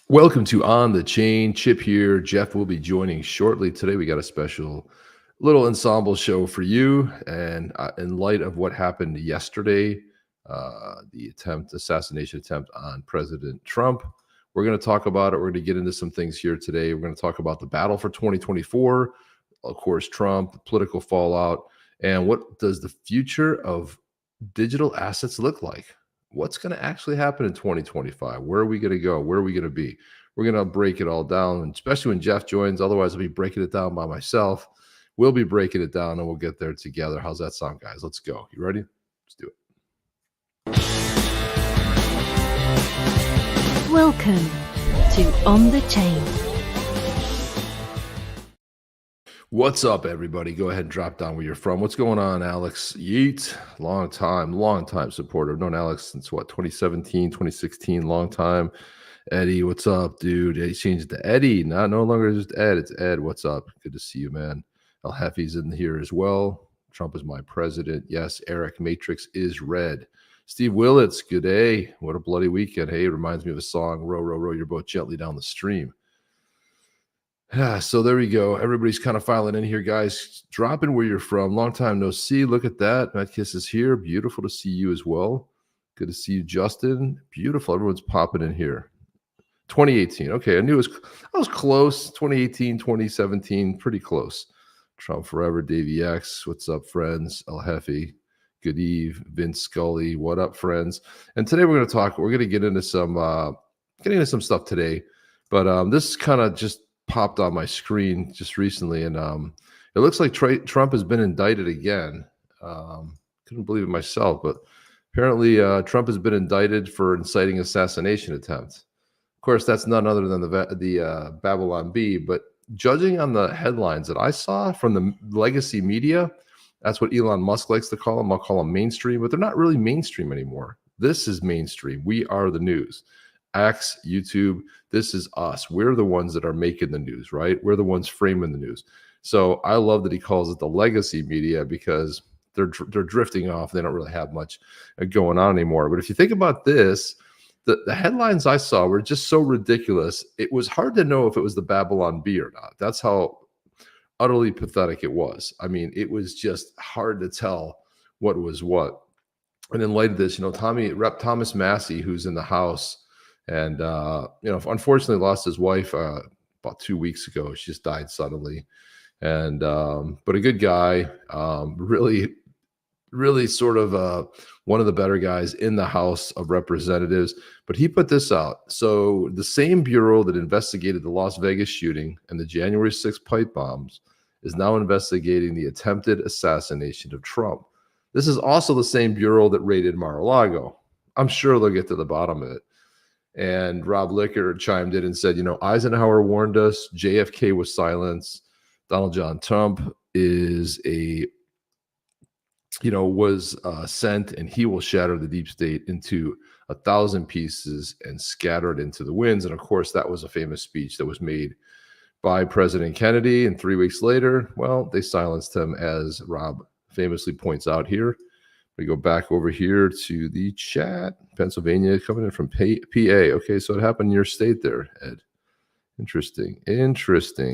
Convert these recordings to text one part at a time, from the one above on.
Welcome to On the Chain. Chip here. Jeff will be joining shortly. Today we got a special little ensemble show for you. And in light of what happened yesterday, the assassination attempt on President Trump, we're going to talk about it. We're going to get into some things here today. We're going to talk about the battle for 2024, of course, Trump, the political fallout, and what does the future of digital assets look like? What's going to actually happen in 2025? Where are we going to go? Where are we going to be? We're going to break it all down, and especially when Jeff joins. Otherwise, I'll be breaking it down by myself. We'll be breaking it down, and we'll get there together. How's that sound, guys? Let's go. You ready? Let's do it. Welcome to On the Chain. What's up, everybody? Go ahead and drop down where you're from. What's going on, Alex Yeet? Long time supporter. I've known Alex since, 2017, 2016, long time. Eddie, what's up, dude? He changed to Eddie, no longer just Ed. It's Ed. What's up? Good to see you, man. El Jefe's in here as well. Trump is my president. Yes, Eric Matrix is red. Steve Willits, good day. What a bloody weekend. Hey, it reminds me of a song, Row, Row, Row Your Boat Gently Down the Stream. Yeah, so there we go. Everybody's kind of filing in here, guys. Drop in where you're from. Long time no see. Look at that. Matt Kiss is here. Beautiful to see you as well. Good to see you, Justin. Beautiful. Everyone's popping in here. 2018. Okay, I was close. 2018, 2017, pretty close. Trump forever. Davey X. What's up, friends? El Jefe. Good eve. Vince Scully. What up, friends? And today we're going to get into some stuff today. But this kind of just popped on my screen just recently, and it looks like Trump has been indicted again. Couldn't believe it myself, but apparently Trump has been indicted for inciting assassination attempt. Of course, that's none other than the Babylon Bee, but judging on the headlines that I saw from the legacy media, that's what Elon Musk likes to call them. I'll call them mainstream, but they're not really mainstream anymore. This is mainstream. We are the news. X, YouTube, this is us. We're the ones that are making the news, right? We're the ones framing the news. So I love that he calls it the legacy media because they're drifting off. They don't really have much going on anymore. But if you think about this, the headlines I saw were just so ridiculous. It was hard to know if it was the Babylon Bee or not. That's how utterly pathetic it was. I mean, it was just hard to tell what was what. And in light of this, Rep. Thomas Massey, who's in the House, and, unfortunately lost his wife about 2 weeks ago. She just died suddenly. And, but a good guy, really sort of one of the better guys in the House of Representatives. But he put this out. So the same bureau that investigated the Las Vegas shooting and the January 6th pipe bombs is now investigating the attempted assassination of Trump. This is also the same bureau that raided Mar-a-Lago. I'm sure they'll get to the bottom of it. And Rob Licker chimed in and said, Eisenhower warned us, JFK was silenced, Donald John Trump was sent, and he will shatter the deep state into 1,000 pieces and scatter it into the winds. And of course, that was a famous speech that was made by President Kennedy. And 3 weeks later, well, they silenced him, as Rob famously points out here. We go back over here to the chat. Pennsylvania coming in from PA. Okay, so it happened in your state there, Ed. Interesting.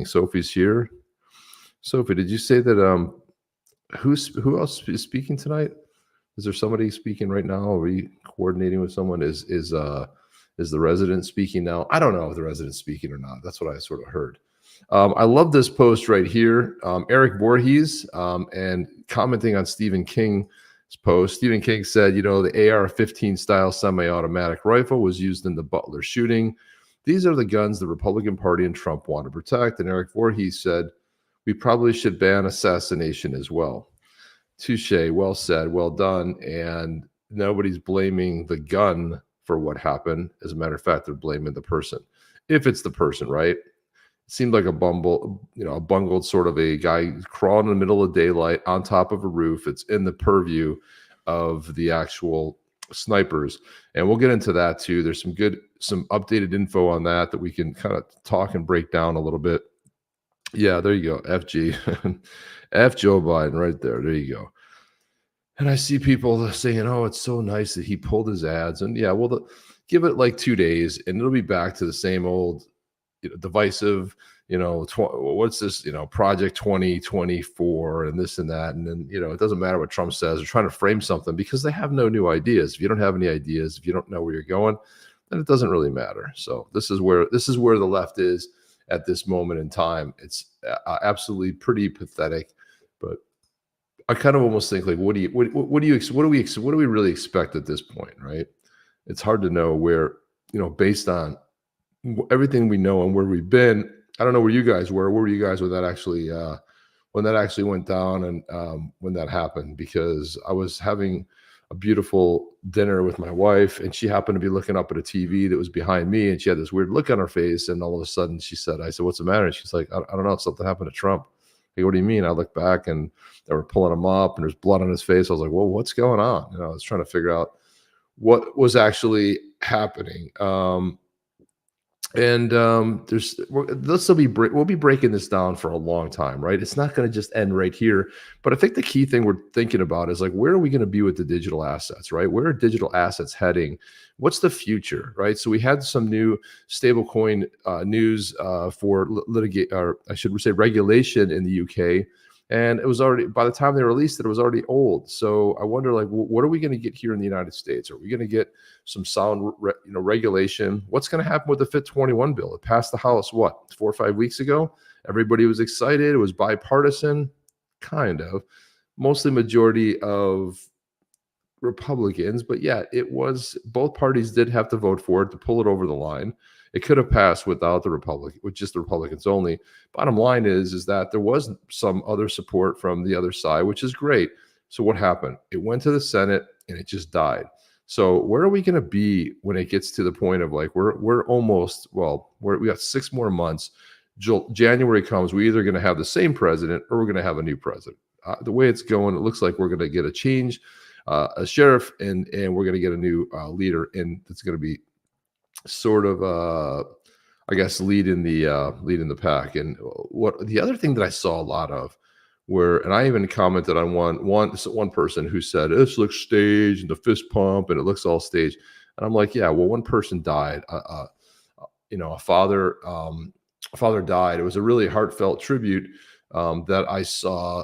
Sophie's here. Sophie, did you say that who else is speaking tonight? Is there somebody speaking right now? Are we coordinating with someone? Is the resident speaking now? I don't know if the resident's speaking or not. That's what I sort of heard. I love this post right here. Eric Voorhees and commenting on Stephen King's post. Stephen King said, the AR-15 style semi-automatic rifle was used in the Butler shooting. These are the guns the Republican Party and Trump want to protect. And Eric Voorhees said, we probably should ban assassination as well. Touche, well said, well done. And nobody's blaming the gun for what happened. As a matter of fact, they're blaming the person. If it's the person, right? It seemed like a bungled sort of a guy crawling in the middle of daylight on top of a roof. It's in the purview of the actual snipers. And we'll get into that too. There's some updated info on that we can kind of talk and break down a little bit. Yeah, there you go. FG. F Joe Biden right there. There you go. And I see people saying, oh, it's so nice that he pulled his ads. And yeah, well, Give it like 2 days, and it'll be back to the same old, divisive. What's this? Project 2024 and this and that, and then it doesn't matter what Trump says. They're trying to frame something because they have no new ideas. If you don't have any ideas, if you don't know where you're going, then it doesn't really matter. So this is where the left is at this moment in time. It's absolutely pretty pathetic, but I kind of almost think like, what do we really expect at this point, right? It's hard to know where, based on everything we know and where we've been. I don't know where you guys were. Where were you guys when that actually went down and when that happened? Because I was having a beautiful dinner with my wife, and she happened to be looking up at a TV that was behind me, and she had this weird look on her face. And all of a sudden, I said, "What's the matter?" And she's like, "I don't know. Something happened to Trump." Like, what do you mean? I looked back, and they were pulling him up, and there's blood on his face. I was like, "Well, what's going on?" I was trying to figure out what was actually happening. We'll be breaking this down for a long time, right? It's not going to just end right here. But I think the key thing we're thinking about is like, where are we going to be with the digital assets, right? Where are digital assets heading? What's the future, right? So we had some new stablecoin news for regulation in the UK. And it was already, by the time they released it, it was already old. So I wonder, like, what are we going to get here in the United States? Are we going to get some sound, regulation? What's going to happen with the FIT 21 bill? It passed the House, 4 or 5 weeks ago? Everybody was excited. It was bipartisan, kind of. Mostly majority of Republicans, but yeah, it was, both parties did have to vote for it to pull it over the line. It could have passed without with just the Republicans only. Bottom line is that there was some other support from the other side, which is great. So what happened? It went to the Senate and it just died. So where are we going to be when it gets to the point of like, we're almost, we got 6 more months. January comes, we're either going to have the same president or we're going to have a new president. The way it's going, it looks like we're going to get a change, a sheriff, and we're going to get a new leader, and it's going to be sort of I guess lead in the pack. And what the other thing that I saw a lot of and I even commented on one person who said this looks staged and the fist pump and it looks all staged, and I'm like, yeah, well, one person died, a father died. It was a really heartfelt tribute that I saw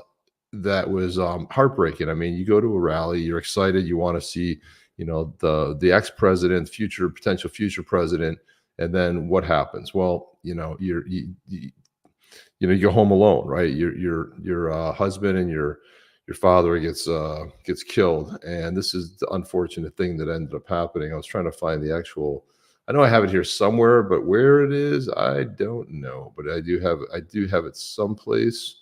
that was heartbreaking. I mean, you go to a rally, you're excited, you want to see the ex-president, potential future president, and then what happens? Well, you go home alone, right? Your husband and your father gets killed, and this is the unfortunate thing that ended up happening. I was trying to find the actual. I know I have it here somewhere, but where it is, I don't know. But I do have it someplace.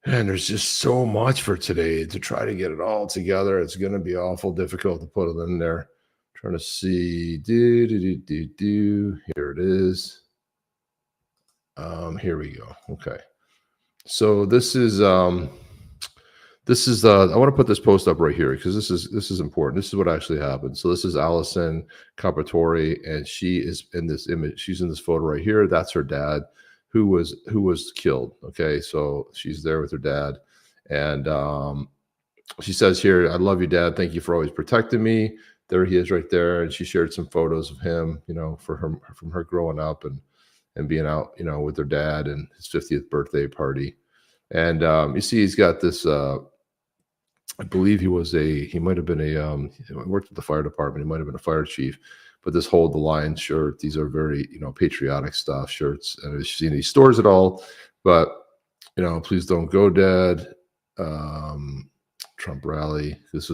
And there's just so much for today to try to get it all together. It's going to be awful difficult to put it in there. Trying to see. Here it is. Here we go. Okay. So this is I want to put this post up right here because this is important. This is what actually happened. So this is Allison Capatori, and she is in this image. She's in this photo right here. That's her dad, who was killed. Okay, so she's there with her dad, and she says here, "I love you, Dad. Thank you for always protecting me." There he is, right there, and she shared some photos of him, from her growing up and being out, with her dad and his 50th birthday party. And you see, he's got this. I believe he might have been he worked at the fire department. He might have been a fire chief. But this Hold the Line shirt, these are very, patriotic stuff shirts. And I've seen he stores it all. But, please don't go, Dad. Trump rally. This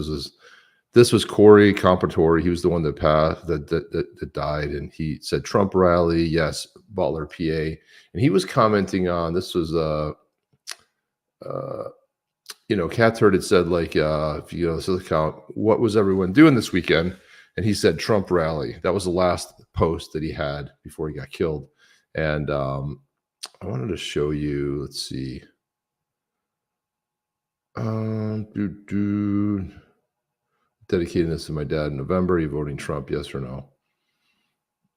was Corey Compatore. He was the one that passed, that died. And he said, Trump rally, yes, Butler, PA. And he was commenting on, this was, Cat Turd had said, like, if you go to this account, what was everyone doing this weekend? And he said Trump rally. That was the last post that he had before he got killed. And I wanted to show you, let's see. Dedicating this to my dad in November. Are you voting Trump, yes or no?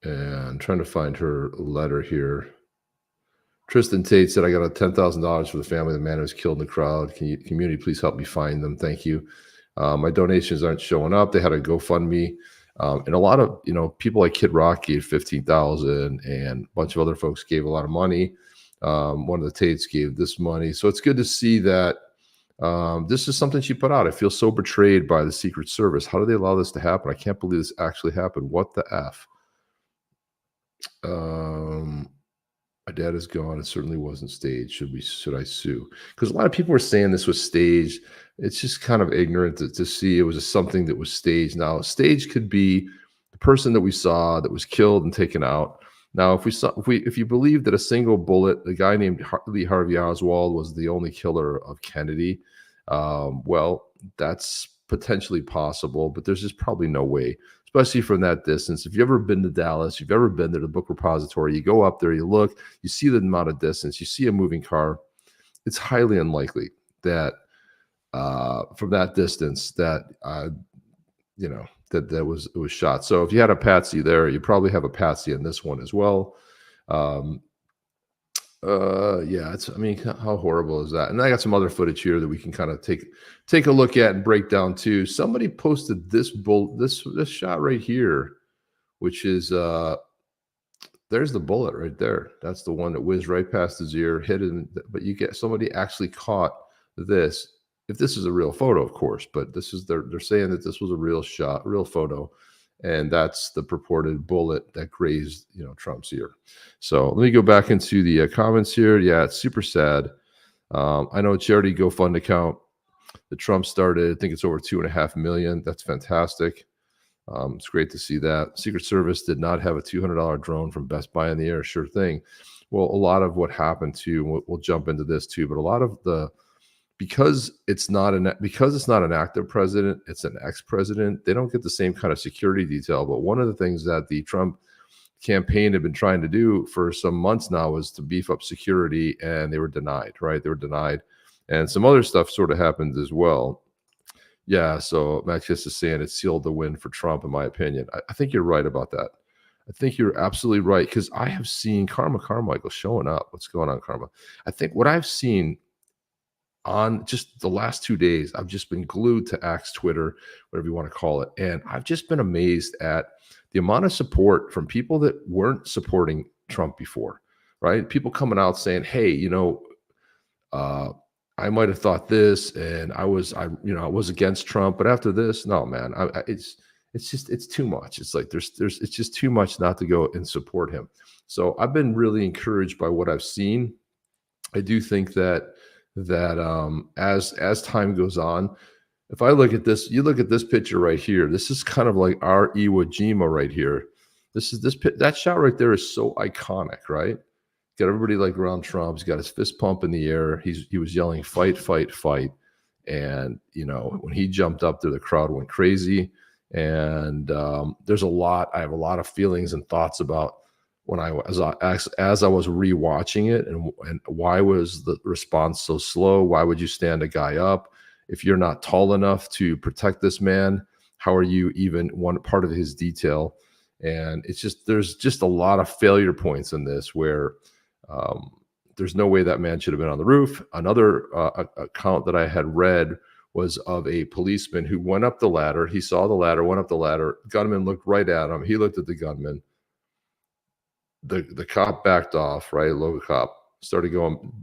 And I'm trying to find her letter here. Tristan Tate said, I got a $10,000 for the family of the man who was killed in the crowd. Can you, community, please help me find them? Thank you. My donations aren't showing up. They had a GoFundMe. And a lot of people like Kid Rock gave 15,000, and a bunch of other folks gave a lot of money. One of the Tates gave this money, so it's good to see that this is something she put out. I feel so betrayed by the Secret Service. How do they allow this to happen? I can't believe this actually happened. What the f? My dad is gone. It certainly wasn't staged. Should I sue? Because a lot of people were saying this was staged. It's just kind of ignorant to see it was something that was staged. Now, staged could be the person that we saw that was killed and taken out. Now, if you believe that a single bullet, the guy named Lee Harvey Oswald was the only killer of Kennedy, well, that's potentially possible, but there's just probably no way, especially from that distance. If you've ever been to Dallas, you've ever been to the book repository, you go up there, you look, you see the amount of distance, you see a moving car. It's highly unlikely that from that distance that it was shot. So if you had a patsy there, you probably have a patsy in this one as well. Yeah, how horrible is that? And I got some other footage here that we can kind of take a look at and break down too. Somebody posted this shot right here, which is there's the bullet right there. That's the one that whizzed right past his ear, hit him. But somebody actually caught this. If this is a real photo, of course, but they're saying that this was a real shot, real photo, and that's the purported bullet that grazed Trump's ear. So let me go back into the comments here. Yeah, it's super sad. I know a charity GoFund account that Trump started. I think it's over 2.5 million. That's fantastic. It's great to see that. Secret Service did not have a $200 drone from Best Buy in the air. Sure thing. Well, a lot of what happened too. We'll jump into this too, but a lot of because it's not an active president, it's an ex-president, they don't get the same kind of security detail. But one of the things that the Trump campaign had been trying to do for some months now was to beef up security, and they were denied, right? They were denied. And some other stuff sort of happened as well. Yeah, so Max is saying it sealed the win for Trump, in my opinion. I think you're right about that. I think you're absolutely right, because I have seen Karma Carmichael showing up. What's going on, Karma? I think what I've seen on just the last 2 days, I've just been glued to X, Twitter, whatever you want to call it. And I've just been amazed at the amount of support from people that weren't supporting Trump before, right? People coming out saying, hey, I might have thought this, and I was against Trump, but after this, no, man, it's too much. It's like it's just too much not to go and support him. So I've been really encouraged by what I've seen. I do think that as time goes on, if I look at this, you look at this picture right here. This is kind of like our Iwo Jima right here. That shot right there is so iconic, right? Got everybody like around Trump. He's got his fist pump in the air. He was yelling, "Fight, fight, fight!" And when he jumped up there, the crowd went crazy. And there's a lot. I have a lot of feelings and thoughts about when as I was rewatching it, and why was the response so slow? Why would you stand a guy up if you're not tall enough to protect this man? How are you even one part of his detail? And there's just a lot of failure points in this where there's no way that man should have been on the roof. Another account that I had read was of a policeman who went up the ladder. He saw the ladder, went up the ladder. Gunman looked right at him. He looked at the gunman. The cop backed off, right? Local cop started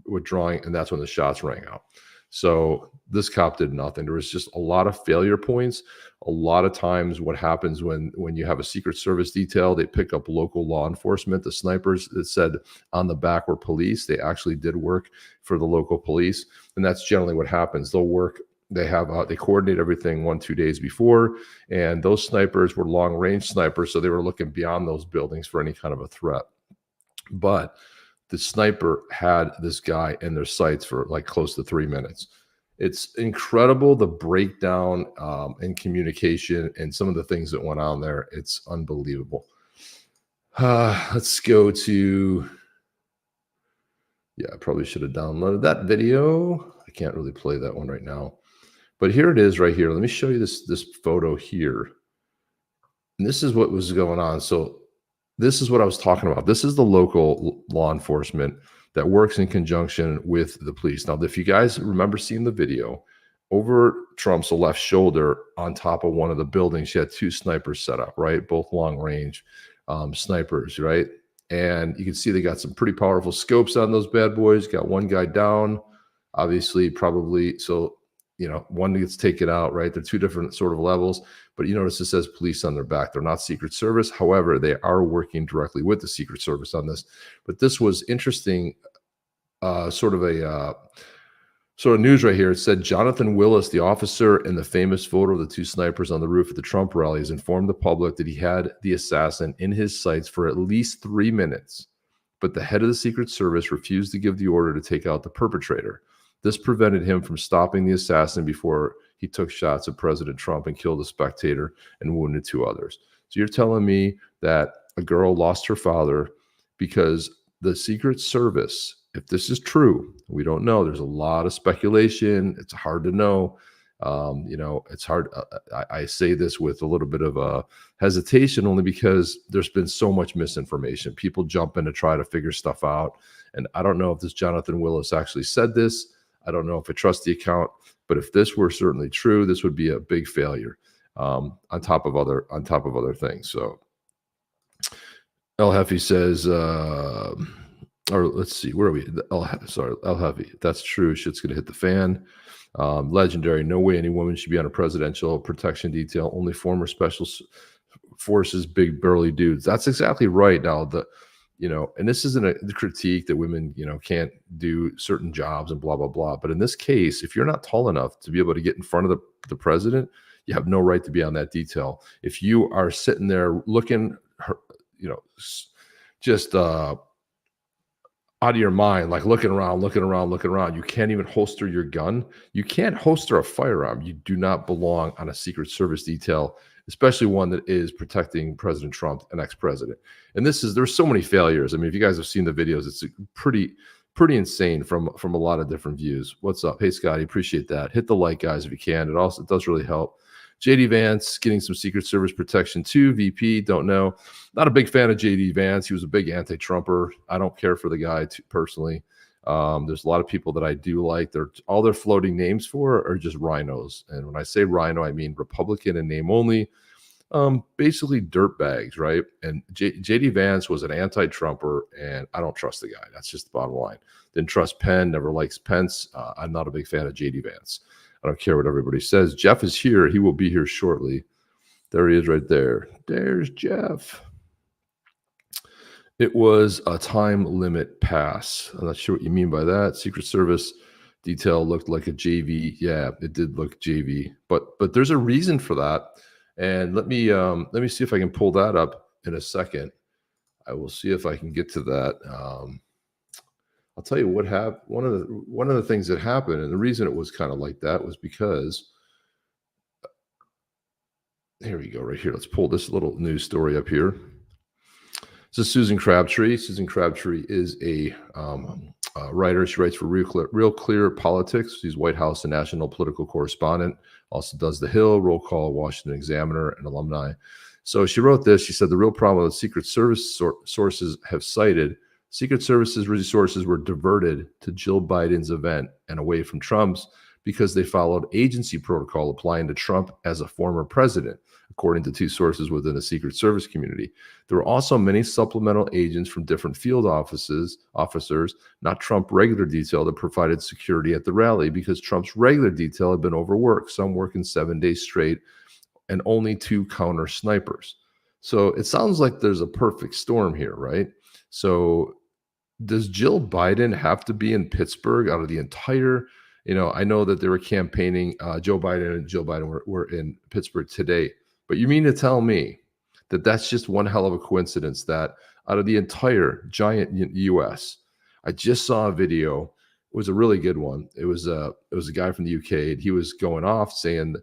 withdrawing, and that's when the shots rang out. So this cop did nothing. There was just a lot of failure points. A lot of times what happens when you have a Secret Service detail, they pick up local law enforcement. The snipers that said on the back were police. They actually did work for the local police. And that's generally what happens. They'll work. They coordinate everything 1-2 days before, and those snipers were long-range snipers, so they were looking beyond those buildings for any kind of a threat. But the sniper had this guy in their sights for like close to 3 minutes. It's incredible, the breakdown in communication and some of the things that went on there. It's unbelievable. Let's go to... Yeah, I probably should have downloaded that video. I can't really play that one right now. But here it is right here. Let me show you this photo here. And this is what was going on. So this is what I was talking about. This is the local law enforcement that works in conjunction with the police. Now, if you guys remember seeing the video, over Trump's left shoulder on top of one of the buildings, she had 2 snipers set up, right? Both long range snipers, right? And you can see they got some pretty powerful scopes on those bad boys. Got one guy down, obviously, probably. So, one gets taken out, right? They're 2 different sort of levels. But you notice it says police on their back. They're not Secret Service. However, they are working directly with the Secret Service on this. But this was interesting, sort of news right here. It said Jonathan Willis, the officer in the famous photo of the 2 snipers on the roof of the Trump rally, has informed the public that he had the assassin in his sights for at least 3 minutes, but the head of the Secret Service refused to give the order to take out the perpetrator. This prevented him from stopping the assassin before he took shots at President Trump and killed a spectator and wounded 2 others. So you're telling me that a girl lost her father because the Secret Service, if this is true, we don't know. There's a lot of speculation. It's hard to know. It's hard. I say this with a little bit of a hesitation only because there's been so much misinformation. People jump in to try to figure stuff out. And I don't know if this Jonathan Willis actually said this. I don't know if I trust the account. But if this were certainly true, this would be a big failure on top of other things. So El Hefe says, or let's see, where are we? El Hefe. That's true. Shit's going to hit the fan. Legendary. No way any woman should be on a presidential protection detail. Only former special forces, big burly dudes. That's exactly right. Now, and this isn't a critique that women, can't do certain jobs and blah, blah, blah. But in this case, if you're not tall enough to be able to get in front of the president, you have no right to be on that detail. If you are sitting there looking, just out of your mind, like looking around, you can't even holster your gun. You can't holster a firearm. You do not belong on a Secret Service detail, especially one that is protecting President Trump, an ex-president. And there's so many failures. I mean, if you guys have seen the videos, it's pretty insane from a lot of different views. What's up? Hey, Scotty, appreciate that. Hit the like, guys, if you can. It does really help. JD Vance getting some Secret Service protection too. VP, don't know. Not a big fan of JD Vance. He was a big anti-Trumper. I don't care for the guy personally. There's a lot of people that I do like. All their floating names for are just rhinos. And when I say rhino, I mean Republican in name only. Basically dirtbags, right? And JD Vance was an anti-Trumper, and I don't trust the guy. That's just the bottom line. Didn't trust Penn, never likes Pence. I'm not a big fan of JD Vance. I don't care what everybody says. Jeff is here. He will be here shortly. There he is right there. There's Jeff. It was a time limit pass. I'm not sure what you mean by that. Secret Service detail looked like a JV. Yeah, it did look JV. But there's a reason for that. And let me see if I can pull that up in a second. I will see if I can get to that. I'll tell you what happened. One of the things that happened, and the reason it was kind of like that was because here we go, right here. Let's pull this little news story up here. This is Susan Crabtree. Susan Crabtree is a writer. She writes for Real Clear Politics. She's White House and national political correspondent. Also does The Hill, Roll Call, Washington Examiner, and alumni. So she wrote this. She said the real problem that Secret Service sources have cited, Secret Service's resources were diverted to Jill Biden's event and away from Trump's because they followed agency protocol applying to Trump as a former president, according to 2 sources within the Secret Service community. There were also many supplemental agents from different field officers, not Trump regular detail, that provided security at the rally because Trump's regular detail had been overworked, some working 7 days straight, and only 2 counter snipers. So it sounds like there's a perfect storm here, right? So does Jill Biden have to be in Pittsburgh out of the entire, I know that they were campaigning, Joe Biden and Jill Biden were in Pittsburgh today. But you mean to tell me that that's just one hell of a coincidence that out of the entire giant U.S., I just saw a video. It was a really good one. It was a guy from the UK, and he was going off saying,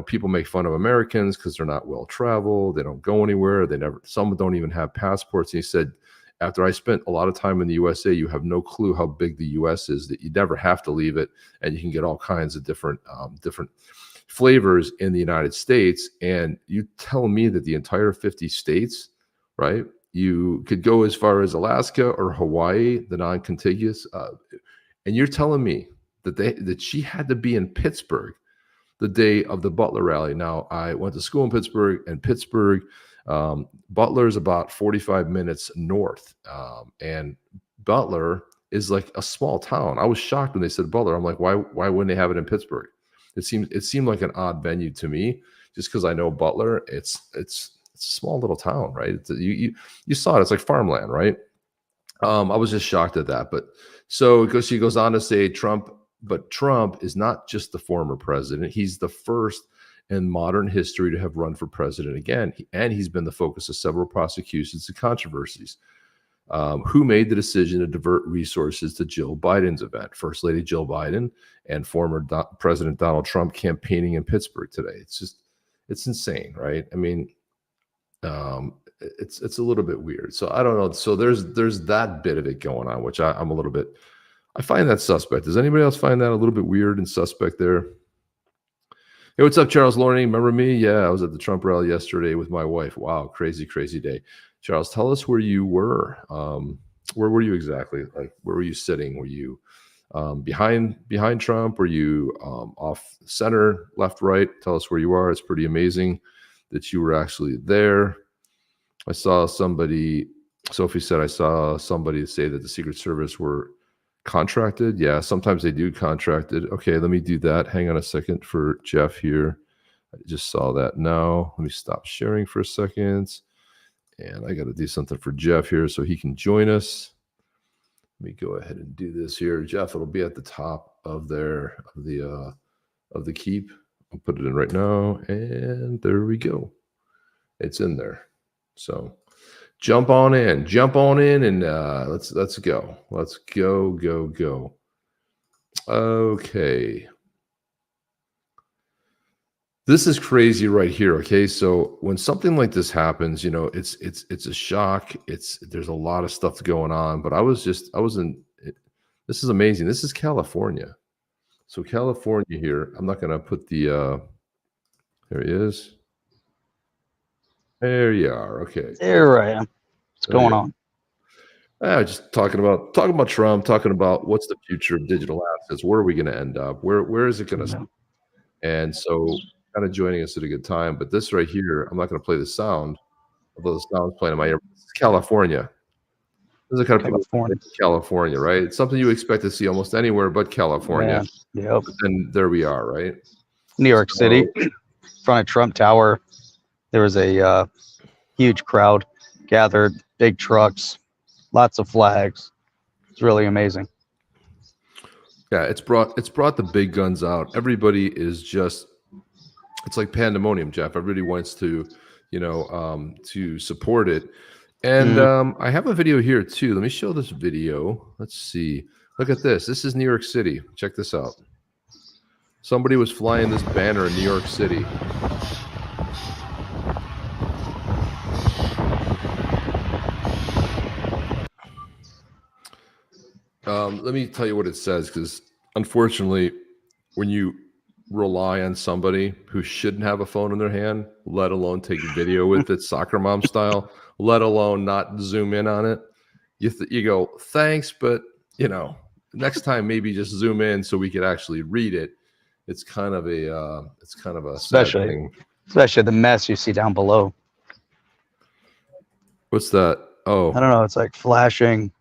people make fun of Americans because they're not well traveled. They don't go anywhere. Some don't even have passports. And he said, after I spent a lot of time in the USA, you have no clue how big the US is, that you never have to leave it, and you can get all kinds of different flavors in the United States. And you tell me that the entire 50 states, right? You could go as far as Alaska or Hawaii, the non-contiguous, and you're telling me that she had to be in Pittsburgh the day of the Butler rally. Now, I went to school in Pittsburgh, and Butler is about 45 minutes north, and Butler is like a small town. I was shocked when they said Butler. I'm like, why wouldn't they have it in Pittsburgh? It seemed like an odd venue to me, just because I know Butler. It's a small little town, right? You saw it. It's like farmland, right? I was just shocked at that. But she goes on to say Trump is not just the former president. He's the first in modern history to have run for president again. And he's been the focus of several prosecutions and controversies. Who made the decision to divert resources to Jill Biden's event? First Lady Jill Biden and former President Donald Trump campaigning in Pittsburgh today. It's insane, right? I mean, it's a little bit weird. So I don't know. So there's that bit of it going on, which I'm a little bit, I find that suspect. Does anybody else find that a little bit weird and suspect there? Hey, what's up, Charles Lorney? Remember me? Yeah, I was at the Trump rally yesterday with my wife. Wow, crazy, crazy day. Charles, tell us where you were. Where were you exactly? Like, where were you sitting? Were you behind Trump? Were you off center, left, right? Tell us where you are. It's pretty amazing that you were actually there. I saw somebody, Sophie said, I saw somebody say that the Secret Service were contracted. Yeah, sometimes they do contracted. Okay, let me do that. Hang on a second for Jeff here. I just saw that now. Let me stop sharing for a second. And I got to do something for Jeff here so he can join us. Let me go ahead and do this here. Jeff, it'll be at the top of the keep. I'll put it in right now. And there we go. It's in there. So jump on in, and let's go. Let's go. Okay. This is crazy right here. Okay. So when something like this happens, it's a shock. There's a lot of stuff going on, but this is amazing. This is California. So California here, I'm not going to put there he is. There you are. Okay. There I am. What's going on? Just talking about Trump, talking about what's the future of digital assets. Where are we going to end up? Where is it going to start? And so kind of joining us at a good time. But this right here, I'm not going to play the sound, although the sound's playing in my ear. This is California. This is the kind of California, right? It's something you expect to see almost anywhere but California. Yeah. Yep. And there we are, right? New York City, in front of Trump Tower. There was a huge crowd gathered, big trucks, lots of flags. It's really amazing. Yeah, it's brought the big guns out. Everybody is just, it's like pandemonium, Jeff. Everybody wants to, to support it. And I have a video here too. Let me show this video. Let's see. Look at this. This is New York City. Check this out. Somebody was flying this banner in New York City. Let me tell you what it says, because unfortunately, when you rely on somebody who shouldn't have a phone in their hand, let alone take a video with it, soccer mom style, let alone not zoom in on it, you go, thanks, but next time maybe just zoom in so we could actually read it. It's kind of a sad thing. Especially the mess you see down below. What's that? Oh, I don't know. It's like flashing,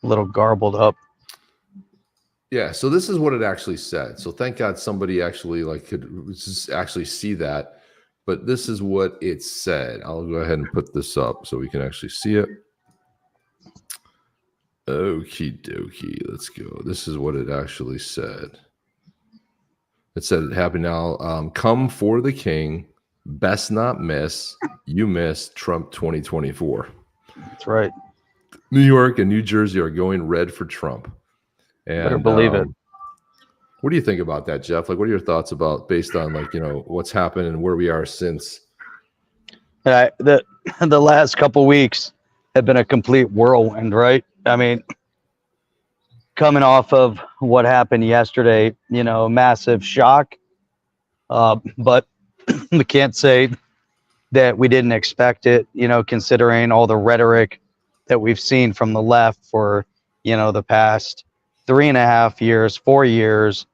a little garbled up. Yeah, so this is what it actually said. So thank God somebody actually could actually see that. But this is what it said. I'll go ahead and put this up so we can actually see it. Okie dokie, let's go. This is what it actually said. It said it happened now. Come for the king, best not miss. You missed Trump 2024. That's right. New York and New Jersey are going red for Trump. And better believe it. What do you think about that, Jeff? Like, what are your thoughts about, based on what's happened and where we are since? The last couple weeks have been a complete whirlwind, right? I mean, coming off of what happened yesterday, massive shock. But we can't say that we didn't expect it, considering all the rhetoric that we've seen from the left for, the past 3.5 years, 4 years,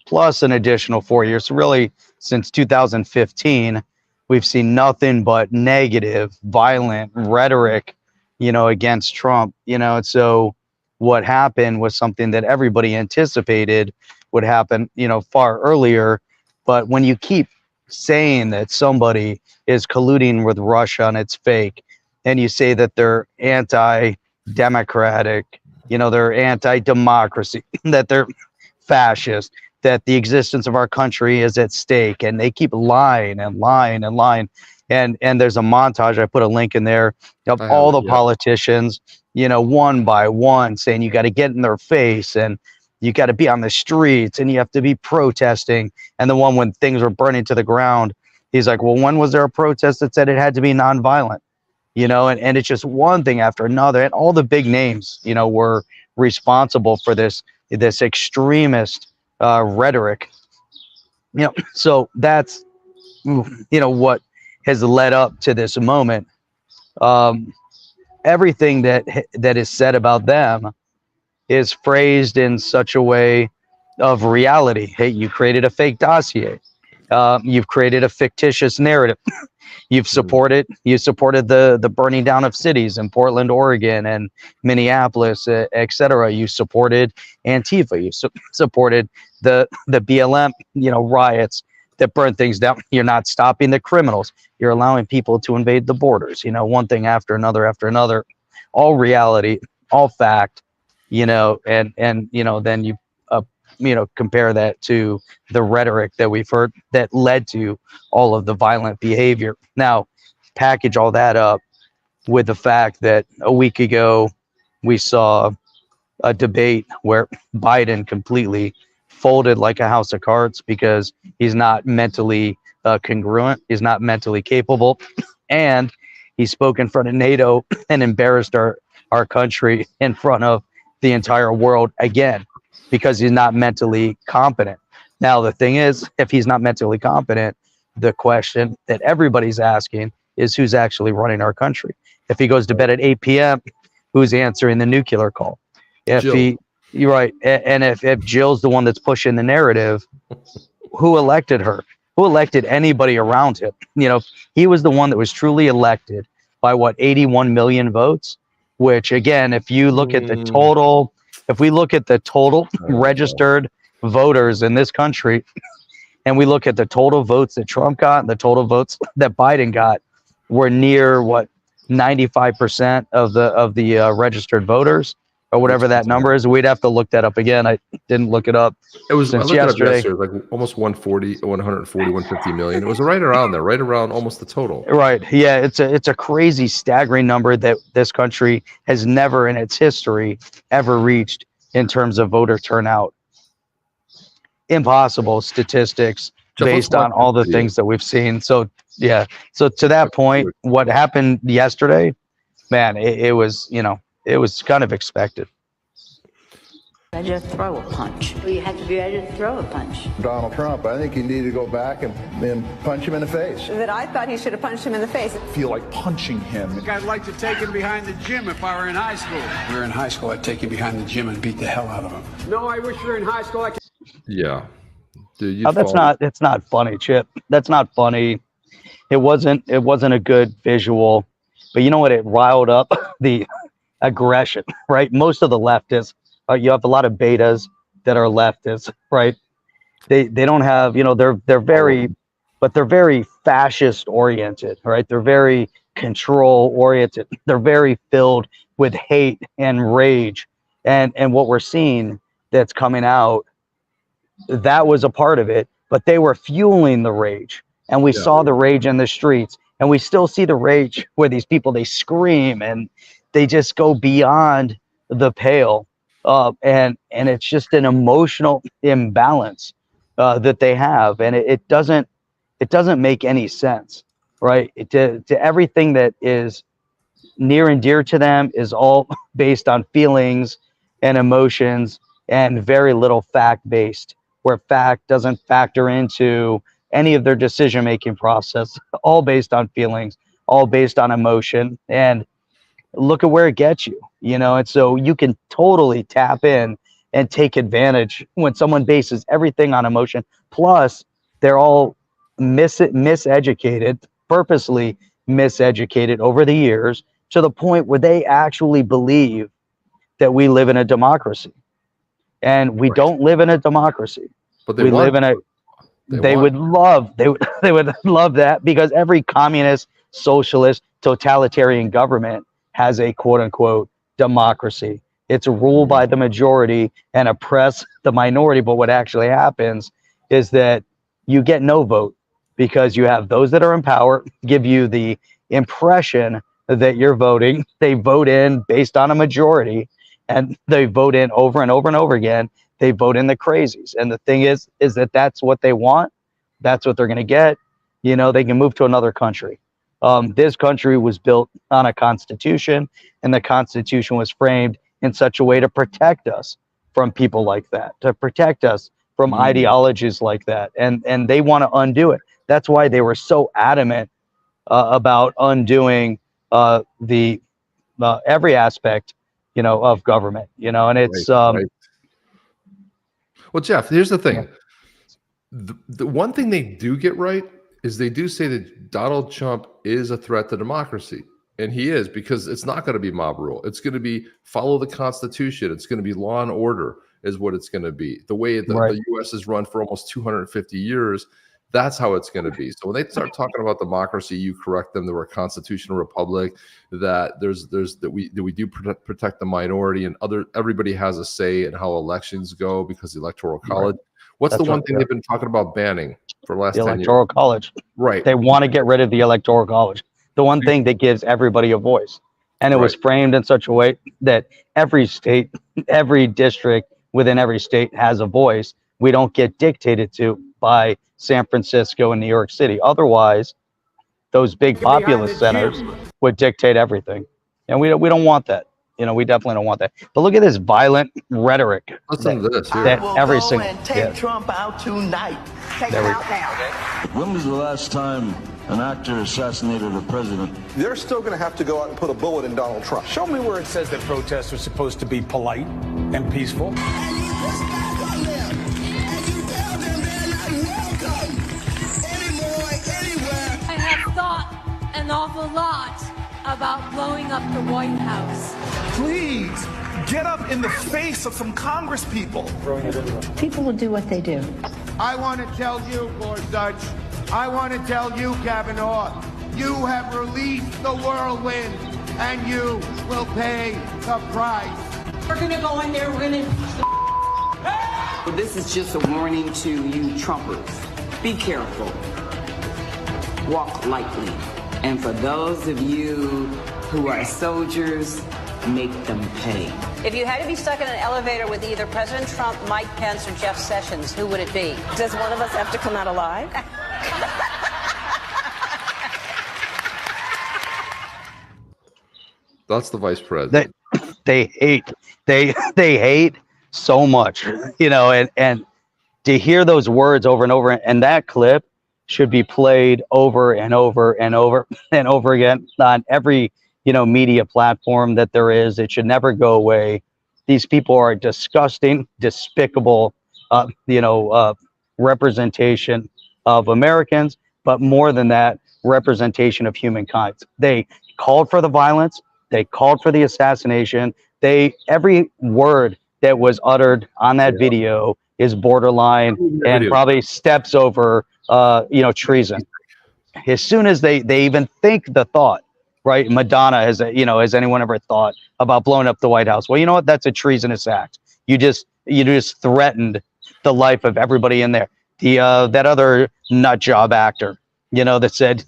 plus an additional 4 years. So really, since 2015, we've seen nothing but negative, violent rhetoric, against Trump, and so what happened was something that everybody anticipated would happen, far earlier. But when you keep saying that somebody is colluding with Russia and it's fake, and you say that they're anti-democratic, they're anti-democracy, that they're fascist, that the existence of our country is at stake, and they keep lying and lying and lying. And there's a montage, I put a link in there, of all the politicians, one by one, saying you got to get in their face, and you got to be on the streets, and you have to be protesting. And the one when things were burning to the ground, he's like, well, when was there a protest that said it had to be nonviolent? And it's just one thing after another. And all the big names, were responsible for this extremist rhetoric. So that's, what has led up to this moment. Everything that is said about them is phrased in such a way of reality. Hey, you created a fake dossier. You've created a fictitious narrative. You supported the burning down of cities in Portland, Oregon, and Minneapolis, etc. You supported Antifa. You supported the BLM, riots that burn things down. You're not stopping the criminals. You're allowing people to invade the borders. One thing after another, all reality, all fact. And then you compare that to the rhetoric that we've heard that led to all of the violent behavior. Now, package all that up with the fact that a week ago we saw a debate where Biden completely folded like a house of cards because he's not mentally congruent, he's not mentally capable, and he spoke in front of NATO and embarrassed our country in front of the entire world again, because he's not mentally competent. Now, the thing is, if he's not mentally competent, the question that everybody's asking is who's actually running our country. If he goes to bed at 8 p.m., who's answering the nuclear call? You're right. And if Jill's the one that's pushing the narrative, who elected her? Who elected anybody around him? He was the one that was truly elected by 81 million votes, which again, if you look at the total, if we look at the total registered voters in this country, and we look at the total votes that Trump got and the total votes that Biden got, we're near 95% of the registered voters, or whatever that number is. We'd have to look that up again. I didn't look it up. It was since yesterday. It was like almost 140, 150 million. It was right around there, right around almost the total. Right. Yeah, it's a crazy, staggering number that this country has never in its history ever reached in terms of voter turnout. Impossible statistics based on all the things that we've seen. So yeah. So to that point, what happened yesterday, man, it was kind of expected. Ready to throw a punch. Well, you have to be ready to throw a punch. Donald Trump, I think you need to go back and punch him in the face. That I thought he should have punched him in the face. I feel like punching him. I'd like to take him behind the gym if I were in high school. If we were in high school, I'd take him behind the gym and beat the hell out of him. No, I wish we were in high school. Yeah. Dude, that's not funny, Chip. That's not funny. It wasn't a good visual, but you know what? It riled up the aggression, right? Most of the leftists, you have a lot of betas that are leftists, right? They don't have, they're very fascist oriented, right? They're very control oriented. They're very filled with hate and rage. And what we're seeing that's coming out, that was a part of it, but they were fueling the rage. And we saw the rage in the streets, and we still see the rage where these people, they scream and they just go beyond the pale. And it's just an emotional imbalance that they have. And it doesn't make any sense, right? To everything that is near and dear to them is all based on feelings and emotions and very little fact-based, where fact doesn't factor into any of their decision-making process, all based on feelings, all based on emotion. And look at where it gets you, and so you can totally tap in and take advantage when someone bases everything on emotion. Plus, they're all miseducated, purposely miseducated over the years, to the point where they actually believe that we live in a democracy. And we don't live in a democracy. But we live in a they would love that, because every communist, socialist, totalitarian government has a quote unquote democracy. It's ruled by the majority and oppress the minority. But what actually happens is that you get no vote, because you have those that are in power give you the impression that you're voting. They vote in based on a majority, and they vote in over and over and over again. They vote in the crazies. And the thing is that that's what they want. That's what they're going to get. They can move to another country. This country was built on a constitution, and the constitution was framed in such a way to protect us from people like that, to protect us from ideologies like that. And they want to undo it. That's why they were so adamant about undoing the every aspect, of government, and it's right. Well, Jeff, here's the thing. The one thing they do get right is they do say that Donald Trump is a threat to democracy. And he is, because it's not going to be mob rule. It's going to be follow the Constitution. It's going to be law and order is what it's going to be. The way the U.S. has run for almost 250 years, that's how it's going to be. So when they start talking about democracy, you correct them. That we're a constitutional republic, that we do protect the minority, and everybody has a say in how elections go because the Electoral College. What's the one thing they've been talking about banning for the last 10 years? The Electoral College. Right. They want to get rid of the Electoral College. The one thing that gives everybody a voice. And it was framed in such a way that every state, every district within every state has a voice. We don't get dictated to by San Francisco and New York City. Otherwise, those big populous centers would dictate everything. And we don't want that. We definitely don't want that. But look at this violent rhetoric. Listen to this. That every single take Trump out tonight. Take him out now. When was the last time an actor assassinated a president? They're still going to have to go out and put a bullet in Donald Trump. Show me where it says that protests are supposed to be polite and peaceful. I have thought an awful lot about blowing up the White House. Please get up in the face of some Congress people. People will do what they do. I want to tell you, Gorsuch, I want to tell you, Kavanaugh, you have released the whirlwind, and you will pay the price. We're going to go in there, we're going to... This is just a warning to you Trumpers. Be careful. Walk lightly. And for those of you who are soldiers, make them pay. If you had to be stuck in an elevator with either President Trump, Mike Pence, or Jeff Sessions, who would it be? Does one of us have to come out alive? That's the vice president. They hate so much, and to hear those words over and over, and that clip should be played over and over and over and over again on every media platform that there is. It should never go away. These people are a disgusting, despicable representation of Americans, but more than that, representation of humankind. They called for the violence, they called for the assassination. Every word that was uttered on that video is borderline and probably steps over treason. As soon as they even think the thought, right? Madonna has anyone ever thought about blowing up the White House? Well, you know what? That's a treasonous act. You just threatened the life of everybody in there. That other nut job actor, that said,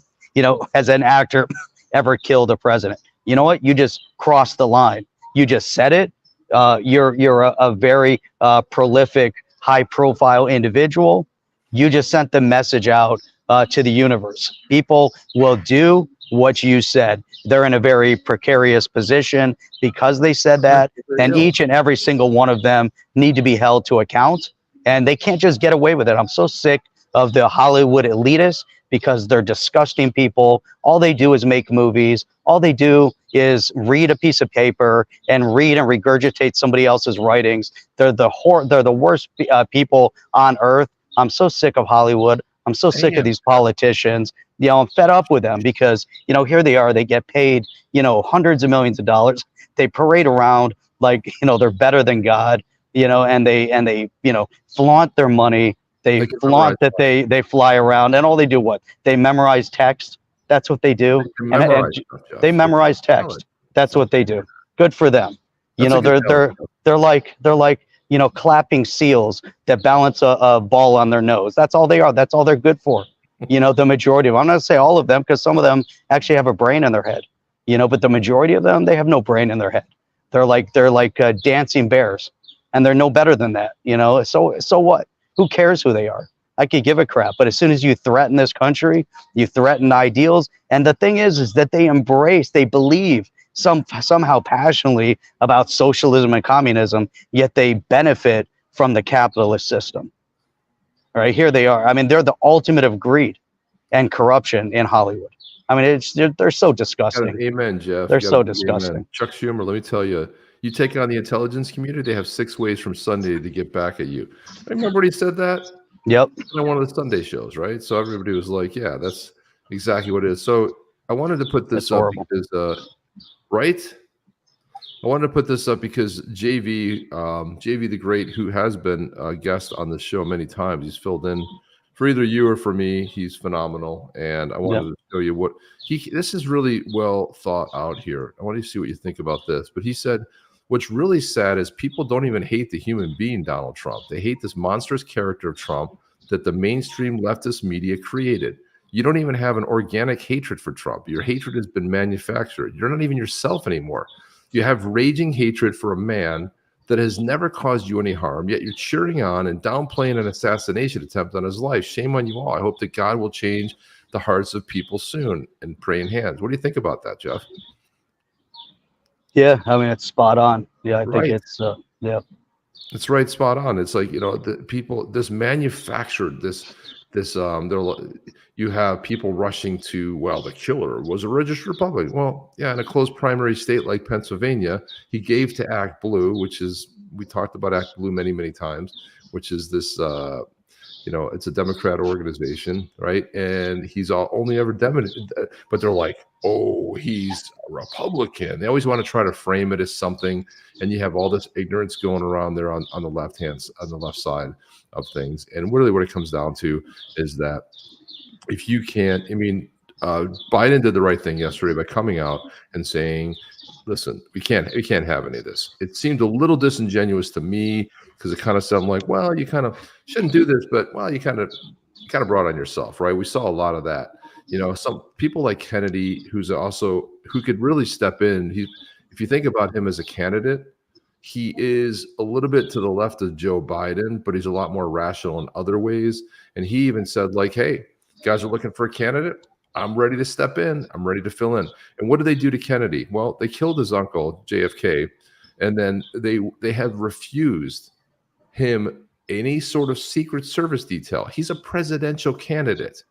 has an actor ever killed a president? You know what? You just crossed the line. You just said it. You're a very prolific, high-profile individual. You just sent the message out to the universe. People will do what you said. They're in a very precarious position because they said that, and each and every single one of them need to be held to account, and they can't just get away with it. I'm so sick of the Hollywood elitists because they're disgusting people. All they do is make movies. All they do is read a piece of paper and read and regurgitate somebody else's writings. They're the worst people on earth. I'm so sick of Hollywood. I'm so sick of these politicians. You know, I'm fed up with them because, you know, here they are. They get paid, you know, hundreds of millions of dollars. They parade around like, you know, they're better than God, you know, and they, you know, flaunt their money. They flaunt that they fly around, and all they do, what? They memorize text. That's what they do. They memorize text. That's what they do. Good for them. You know, they're like, you know, clapping seals that balance a ball on their nose. That's all they are. That's all they're good for. You know, the majority of them. I'm not gonna say all of them, because some of them actually have a brain in their head. You know, but the majority of them, they have no brain in their head. They're like dancing bears, and they're no better than that. You know, so what? Who cares who they are? I could give a crap. But as soon as you threaten this country, you threaten ideals. And the thing is that they believe somehow passionately about socialism and communism, yet they benefit from the capitalist system. All right, here they are. I mean, they're the ultimate of greed and corruption in Hollywood. I mean, they're so disgusting. Amen, Jeff. They're so disgusting. Amen. Chuck Schumer, let me tell you, you take on the intelligence community, they have 6 ways from Sunday to get back at you. Remember when he said that? Yep. On one of the Sunday shows, right? So everybody was like, yeah, that's exactly what it is. So I wanted to put this up because, right? I wanted to put this up because JV the Great, who has been a guest on the show many times, he's filled in for either you or for me. He's phenomenal. And I wanted to show you what this is really well thought out here. I want you to see what you think about this. But he said, what's really sad is people don't even hate the human being, Donald Trump. They hate this monstrous character of Trump that the mainstream leftist media created. You don't even have an organic hatred for Trump. Your hatred has been manufactured. You're not even yourself anymore. You have raging hatred for a man that has never caused you any harm, yet you're cheering on and downplaying an assassination attempt on his life. Shame on you all. I hope that God will change the hearts of people soon, and praying hands. What do you think about that, Jeff? Yeah, I mean, it's spot on. Yeah, I think it's it's right, spot on. It's like, you know, the people, this manufactured, you have people rushing to, well, the killer was a registered Republican. Well, yeah, in a close primary state like Pennsylvania, he gave to Act Blue, which is, we talked about Act Blue many, many times, which is this, you know, it's a Democrat organization, right? And he's only ever demonstrated, but they're like, oh, he's a Republican. They always want to try to frame it as something, and you have all this ignorance going around there on the left side of things. And really, what it comes down to is that if you can't, I mean, Biden did the right thing yesterday by coming out and saying, listen, we can't have any of this. It seemed a little disingenuous to me, because it kind of sounded like, well, you kind of shouldn't do this, but well, you kind of brought on yourself, right? We saw a lot of that. You know, some people like Kennedy, who could really step in. If you think about him as a candidate, he is a little bit to the left of Joe Biden, but he's a lot more rational in other ways. And he even said, like, hey, you guys are looking for a candidate? I'm ready to step in. I'm ready to fill in. And what did they do to Kennedy? Well, they killed his uncle, JFK, and then they have refused him any sort of Secret Service detail. He's a presidential candidate.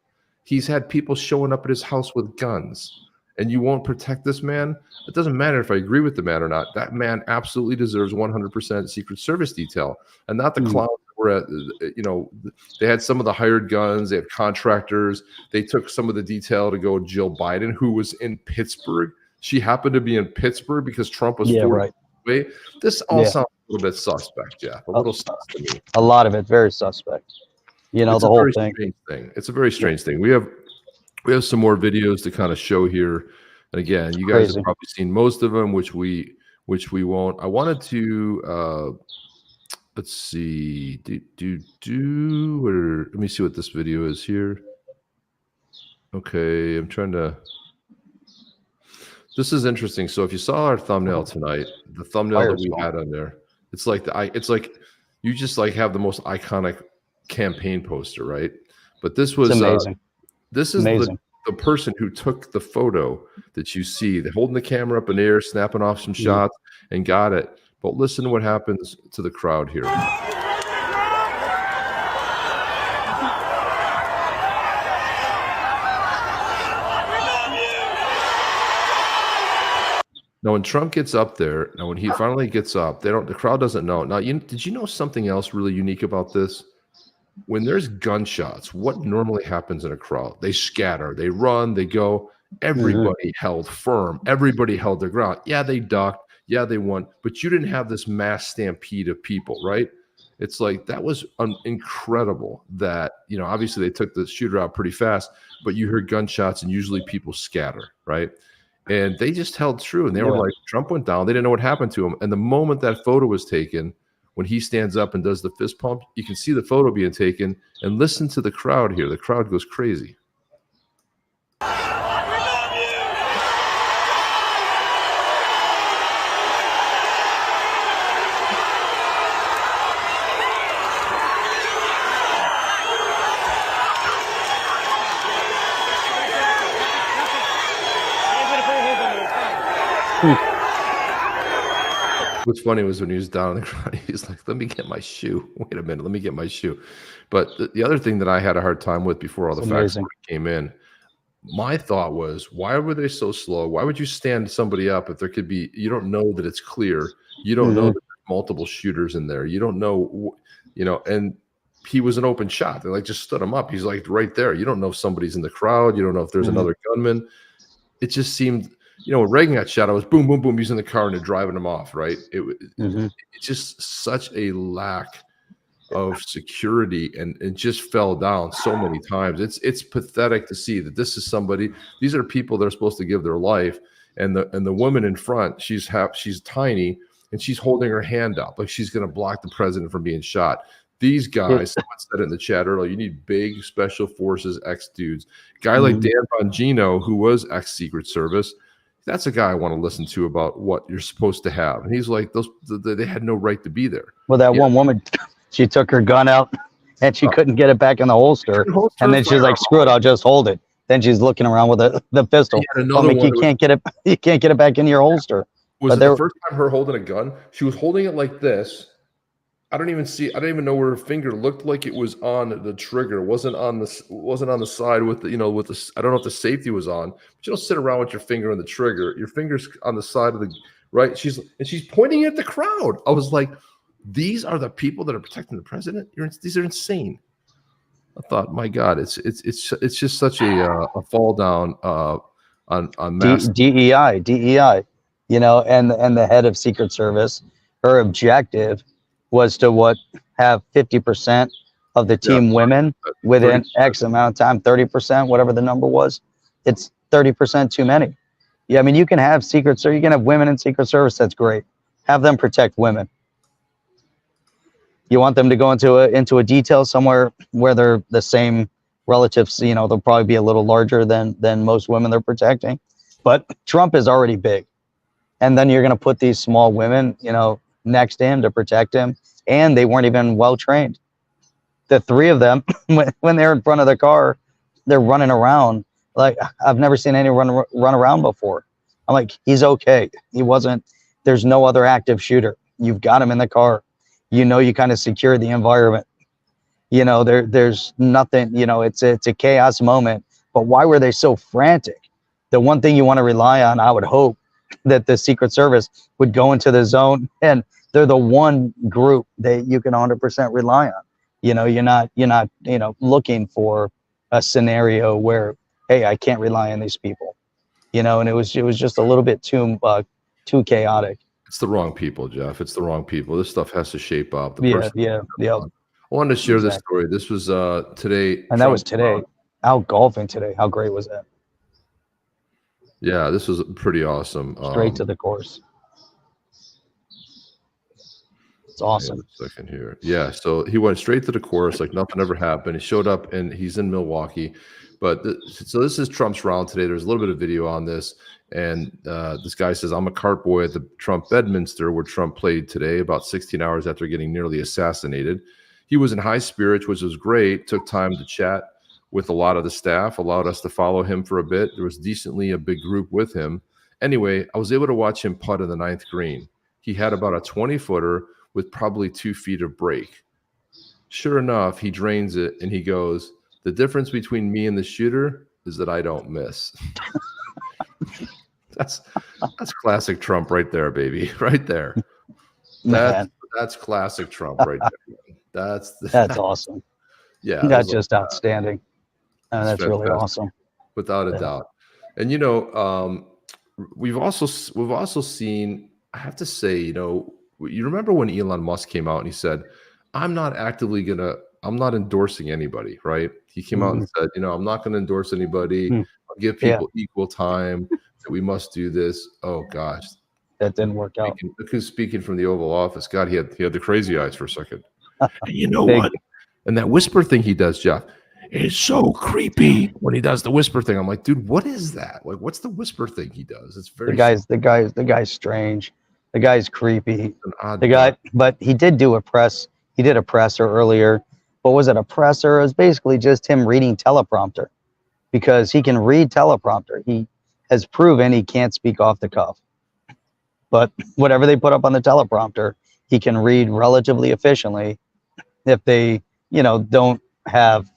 He's had people showing up at his house with guns, and you won't protect this man? It doesn't matter if I agree with the man or not. That man absolutely deserves 100% Secret Service detail, and not the clowns that were at, you know, they had some of the hired guns, they had contractors. They took some of the detail to go Jill Biden, who was in Pittsburgh. She happened to be in Pittsburgh because Trump was away. This all sounds a little bit suspect, Jeff. A little sus to me. A lot of it very suspect. You know, the whole thing. It's a very strange thing. We have some more videos to kind of show here. And again, you guys have probably seen most of them, which we won't. I wanted to let's see. Let me see what this video is here. Okay, I'm trying to. This is interesting. So if you saw our thumbnail tonight, the thumbnail that we had on there, it's like you just like have the most iconic campaign poster, right? But this was amazing. This is the person who took the photo that you see. They're holding the camera up in the air, snapping off some shots, and got it. But listen to what happens to the crowd here. Now, when Trump gets up there, now when he finally gets up, the crowd doesn't know. Now, did you know something else really unique about this? When there's gunshots, what normally happens in a crowd? They scatter, they run, they go. Everybody held firm. Everybody held their ground. Yeah, they ducked. Yeah, they won. But you didn't have this mass stampede of people, right? It's like that was incredible that, obviously they took the shooter out pretty fast, but you heard gunshots and usually people scatter, right? And they just held true. And they were like, Trump went down. They didn't know what happened to him. And the moment that photo was taken, when he stands up and does the fist pump, you can see the photo being taken and listen to the crowd here. The crowd goes crazy. What's funny was when he was down in the crowd, he's like, let me get my shoe. Wait a minute, let me get my shoe. But the other thing that I had a hard time with before all the facts came in, my thought was, why were they so slow? Why would you stand somebody up if there could be, you don't know that it's clear. You don't know that there's multiple shooters in there. You don't know, and he was an open shot. They like just stood him up. He's like right there. You don't know if somebody's in the crowd. You don't know if there's another gunman. It just seemed, when Reagan got shot, I was boom, boom, boom, using the car and they're driving him off, right? It's just such a lack of security, and it just fell down so many times. It's pathetic to see that this is somebody. These are people that are supposed to give their life, and the woman in front, she's tiny and she's holding her hand up like she's going to block the president from being shot. These guys, someone said it in the chat earlier, you need big special forces ex-dudes. Guy like Dan Bongino, who was ex-Secret Service, that's a guy I want to listen to about what you're supposed to have. And he's like, they had no right to be there. Well, that one woman, she took her gun out and she couldn't get it back in the holster. And then she's like, screw it, I'll just hold it. Then she's looking around with the pistol. You can't get it back in your holster. Was it the first time her holding a gun? She was holding it like this. I don't even know where her finger looked like it was on the trigger. It wasn't on the side with the, I don't know if the safety was on, but you don't sit around with your finger on the trigger. Your finger's on the side of the, right? She's pointing at the crowd. I was like, these are the people that are protecting the president? These are insane. I thought, my God, it's just such a fall down on mass DEI, and the head of Secret Service, her objective was to have 50% of the team women within X amount of time, 30%, whatever the number was. It's 30% too many. Yeah, I mean, you can have Secret Service, you can have women in Secret Service. That's great. Have them protect women. You want them to go into a detail somewhere where they're the same relatives. They'll probably be a little larger than most women they're protecting. But Trump is already big, and then you're going to put these small women, next to him to protect him, and they weren't even well trained. The three of them, when they're in front of the car, they're running around like I've never seen anyone run around before. I'm like, he's okay. He wasn't. There's no other active shooter. You've got him in the car. You kind of secure the environment. There's nothing. It's a chaos moment. But why were they so frantic? The one thing you want to rely on, I would hope, that the Secret Service would go into the zone, and they're the one group that you can 100% rely on. You're not looking for a scenario where, hey, I can't rely on these people. And it was just a little bit too chaotic. It's the wrong people, Jeff. It's the wrong people. This stuff has to shape up. Yeah. I wanted to share this story. This was today. And that was today. Out golfing today. How great was that? Yeah, this was pretty awesome. Straight to the course. It's awesome. A second here. Yeah, so he went straight to the course like nothing ever happened. He showed up and he's in Milwaukee. But so this is Trump's round today. There's a little bit of video on this. And this guy says, I'm a cart boy at the Trump Bedminster where Trump played today about 16 hours after getting nearly assassinated. He was in high spirits, which was great. Took time to chat with a lot of the staff, allowed us to follow him for a bit. There was decently a big group with him. Anyway, I was able to watch him putt in the 9th green. He had about a 20-footer with probably 2 feet of break. Sure enough, he drains it and he goes, the difference between me and the shooter is that I don't miss. That's classic Trump right there, baby. Right there. That's classic Trump right there. That's awesome. Yeah. That's just outstanding. That's fantastic. really awesome. Without a doubt. And, you know, we've also seen, I have to say, you know, you remember when Elon Musk came out and he said, I'm not endorsing anybody, right? He came out and said, you know, I'm not going to endorse anybody. I'll give people equal time. That we must do this. Oh gosh, that didn't work out. Look who's speaking from the Oval Office. God, he had the crazy eyes for a second. And you know what? And that whisper thing he does, Jeff, is so creepy when he does the whisper thing. I'm like, dude, what is that? Like, what's the whisper thing he does? It's very the guy's strange. The guy's creepy. But he did do a press. He did a presser earlier. What was it? A presser? It was basically just him reading teleprompter, because he can read teleprompter. He has proven he can't speak off the cuff. But whatever they put up on the teleprompter, he can read relatively efficiently if they, you know, don't have,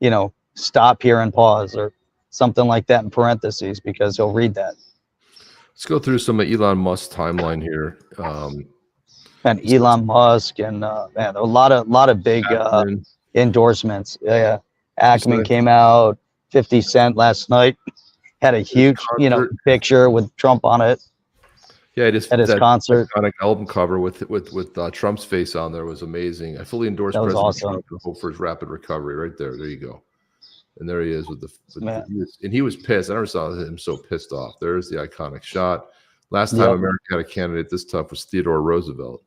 you know, stop here and pause or something like that in parentheses, because he'll read that. Let's go through some of Elon Musk's timeline here. And Elon Musk and man, a lot of big endorsements. Yeah. Ackman came out. 50 Cent last night had a huge, you know, picture with Trump on it. Yeah, it is at his concert. Iconic album cover with Trump's face on there was amazing. I fully endorse President Trump and hope for his rapid recovery. Right there, there you go. And there he is he was pissed. I never saw him so pissed off. There's the iconic shot. Last time America had a candidate this tough was Theodore Roosevelt.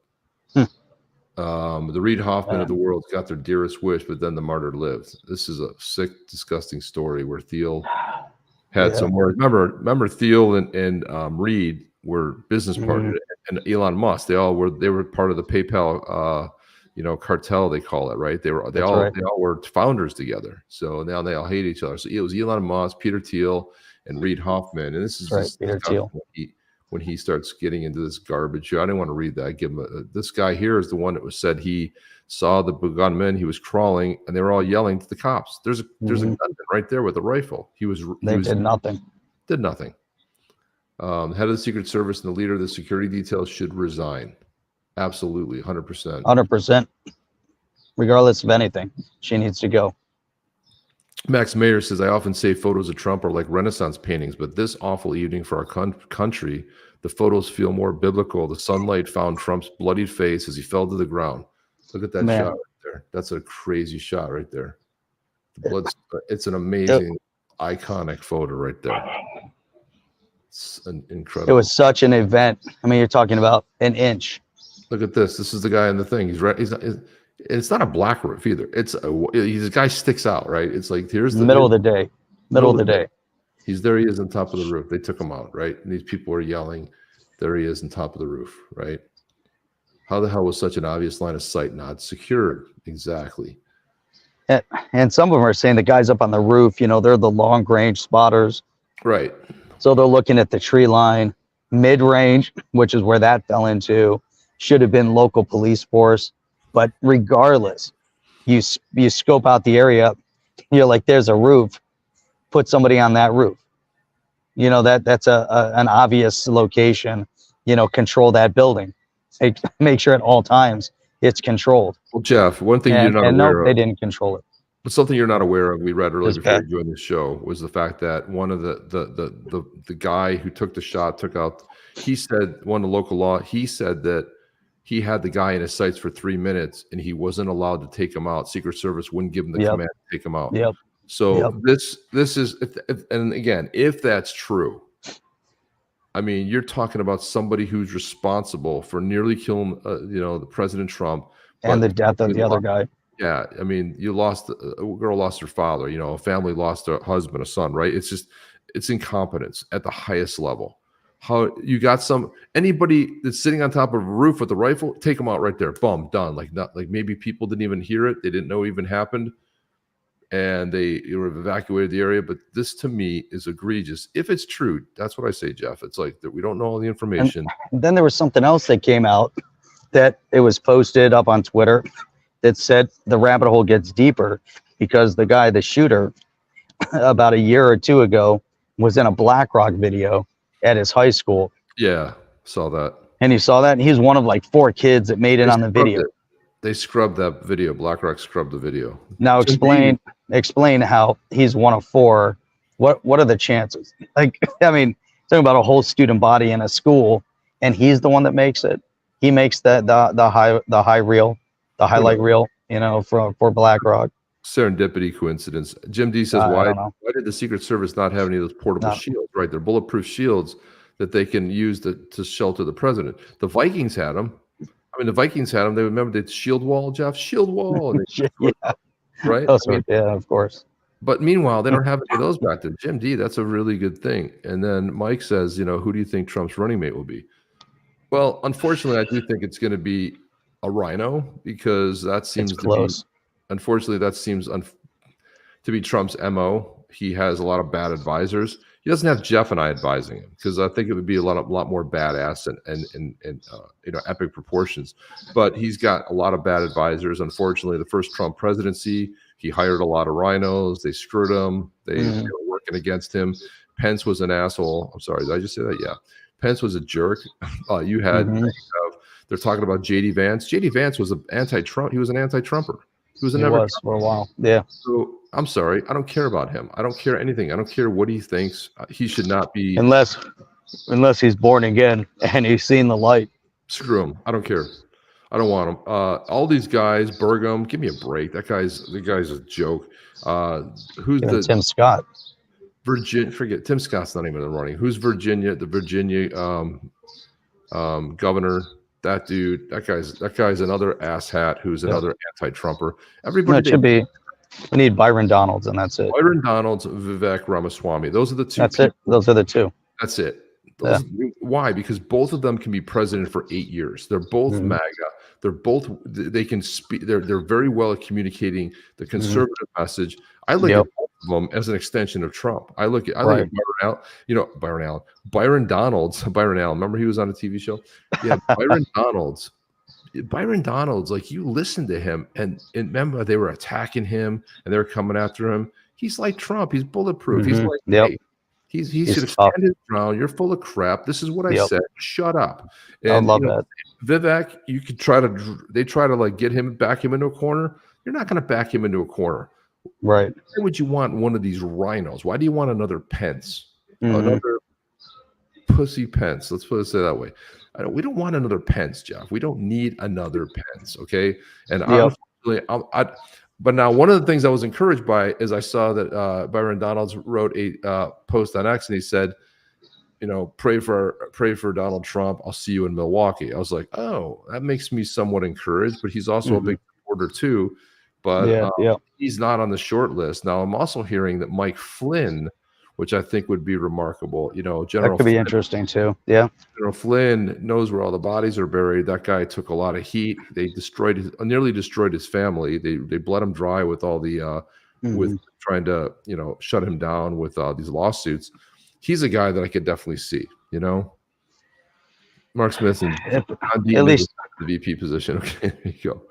The Reid Hoffman of the world got their dearest wish, but then the martyr lived. This is a sick, disgusting story where Thiel had some words. Remember Thiel and Reid were business partners, and Elon Musk. They were part of the PayPal cartel, they call it, right? They all were founders together. So now they all hate each other. So it was Elon Musk, Peter Thiel, and Reid Hoffman. And this is just Peter Thiel. When he starts getting into this garbage. I didn't want to read that. I give him this guy here is the one that was said he saw the gunman. He was crawling, and they were all yelling to the cops. There's a gunman right there with a rifle. They did nothing. Did nothing. The head of the Secret Service and the leader of the security detail should resign. Absolutely, 100%. 100%. Regardless of anything, she needs to go. Max Mayer says, I often say photos of Trump are like Renaissance paintings, but this awful evening for our country, the photos feel more biblical. The sunlight found Trump's bloodied face as he fell to the ground. Look at that shot right there. That's a crazy shot right there. The blood, it's an amazing, iconic photo right there. It's incredible. It was such an event. I mean, you're talking about an inch. Look at this. This is the guy in the thing. He's right. It's not a black roof either. He's a guy sticks out, right? It's like here's the middle of the day. Middle of the day. He's there. He is on top of the roof. They took him out, right? And these people are yelling. There he is on top of the roof, right? How the hell was such an obvious line of sight not secured? Exactly. And some of them are saying the guys up on the roof, you know, they're the long range spotters. Right. So they're looking at the tree line, mid range, which is where that fell into. Should have been local police force. But regardless, you scope out the area, you're like, there's a roof, put somebody on that roof. You know, that's an obvious location, you know, control that building. Make sure at all times it's controlled. Well, Jeff, one thing you're not aware of. They didn't control it. But something you're not aware of, we read earlier before you joined the show, was the fact that one of the guy who took the shot took out, he said, one of the local law, he said that he had the guy in his sights for 3 minutes and he wasn't allowed to take him out. Secret Service wouldn't give him the command to take him out. So this is, and again, if that's true, I mean, you're talking about somebody who's responsible for nearly killing, the President Trump and the death of the other guy. Yeah, I mean, a girl lost her father. You know, a family lost a husband, a son. Right? It's incompetence at the highest level. How you got anybody that's sitting on top of a roof with a rifle, take them out right there. Boom, done. Like maybe people didn't even hear it. They didn't know it even happened. And they evacuated the area. But this to me is egregious. If it's true, that's what I say, Jeff. It's like that we don't know all the information. And then there was something else that came out that it was posted up on Twitter that said the rabbit hole gets deeper because the shooter, about a year or two ago, was in a BlackRock video. at his high school. Yeah, saw that. And you saw that? And he's one of like 4 kids that made it on the video. They scrubbed that video. BlackRock scrubbed the video. Now explain how he's one of 4. What are the chances? Like, I mean, talking about a whole student body in a school, and he's the one that makes it. He makes the highlight reel, you know, for BlackRock. Serendipity, coincidence. Jim D says, why did the Secret Service not have any of those portable shields? Right, they're bulletproof shields that they can use to shelter the president. The Vikings had them. I mean, the Vikings had them. They remember the shield wall, Jeff? Shield wall. And right? I mean, yeah, of course. But meanwhile, they don't have any of those back there. Jim D, that's a really good thing. And then Mike says, you know, who do you think Trump's running mate will be? Well, unfortunately, I do think it's going to be a rhino, because that seems close. Unfortunately, that seems to be Trump's MO. He has a lot of bad advisors. He doesn't have Jeff and I advising him, because I think it would be a lot more badass and you know, epic proportions. But he's got a lot of bad advisors. Unfortunately, the first Trump presidency, he hired a lot of rhinos. They screwed him. They were working against him. Pence was an asshole. I'm sorry, did I just say that? Yeah. Pence was a jerk. You had they're talking about JD Vance. JD Vance was an anti-Trump. He was an anti-Trumper. He was for a while. Yeah. So I'm sorry. I don't care about him. I don't care anything. I don't care what he thinks. He should not be, unless he's born again and he's seen the light. Screw him. I don't care. I don't want him. All these guys, Burgum, give me a break. The guy's a joke. Who's Tim Scott? Virginia. Forget Tim Scott's not even running. Who's Virginia? The Virginia governor. That dude. That guy's another asshat who's another anti-Trumper. Everybody. It should be. We need Byron Donalds, and that's it. Byron Donalds, Vivek Ramaswamy. Those are the 2. That's it. Those are the 2. That's it. Why? Because both of them can be president for 8 years. They're both MAGA. They're both. They can speak. They're very well at communicating the conservative message. I look at both of them as an extension of Trump. I look at Byron Allen. You know, Byron Donalds. Byron Allen. Remember he was on a TV show. Yeah, Byron Donalds. Byron Donalds, like, you listen to him, and remember they were attacking him and they were coming after him. He's like Trump. He's bulletproof. He's like, hey, he should stand his ground. You're full of crap. This is what I said. Shut up. And, I love that. Vivek, you could they try to like back him into a corner. You're not going to back him into a corner. Right. Why would you want one of these rhinos? Why do you want another Pence? Another pussy Pence. Let's put it that way. We don't want another Pence, Jeff. We don't need another Pence, okay? And but now one of the things I was encouraged by is I saw that Byron Donalds wrote a post on X, and he said, you know, pray for Donald Trump. I'll see you in Milwaukee. I was like, oh, that makes me somewhat encouraged. But he's also a big supporter too. But he's not on the short list. Now I'm also hearing that Mike Flynn, which I think would be remarkable. You know, General Flynn, be interesting too. Yeah. General Flynn knows where all the bodies are buried. That guy took a lot of heat. They nearly destroyed his family. They bled him dry with all the with trying to, you know, shut him down with these lawsuits. He's a guy that I could definitely see, you know. Mark Smith and at least the VP position. Okay, there you go.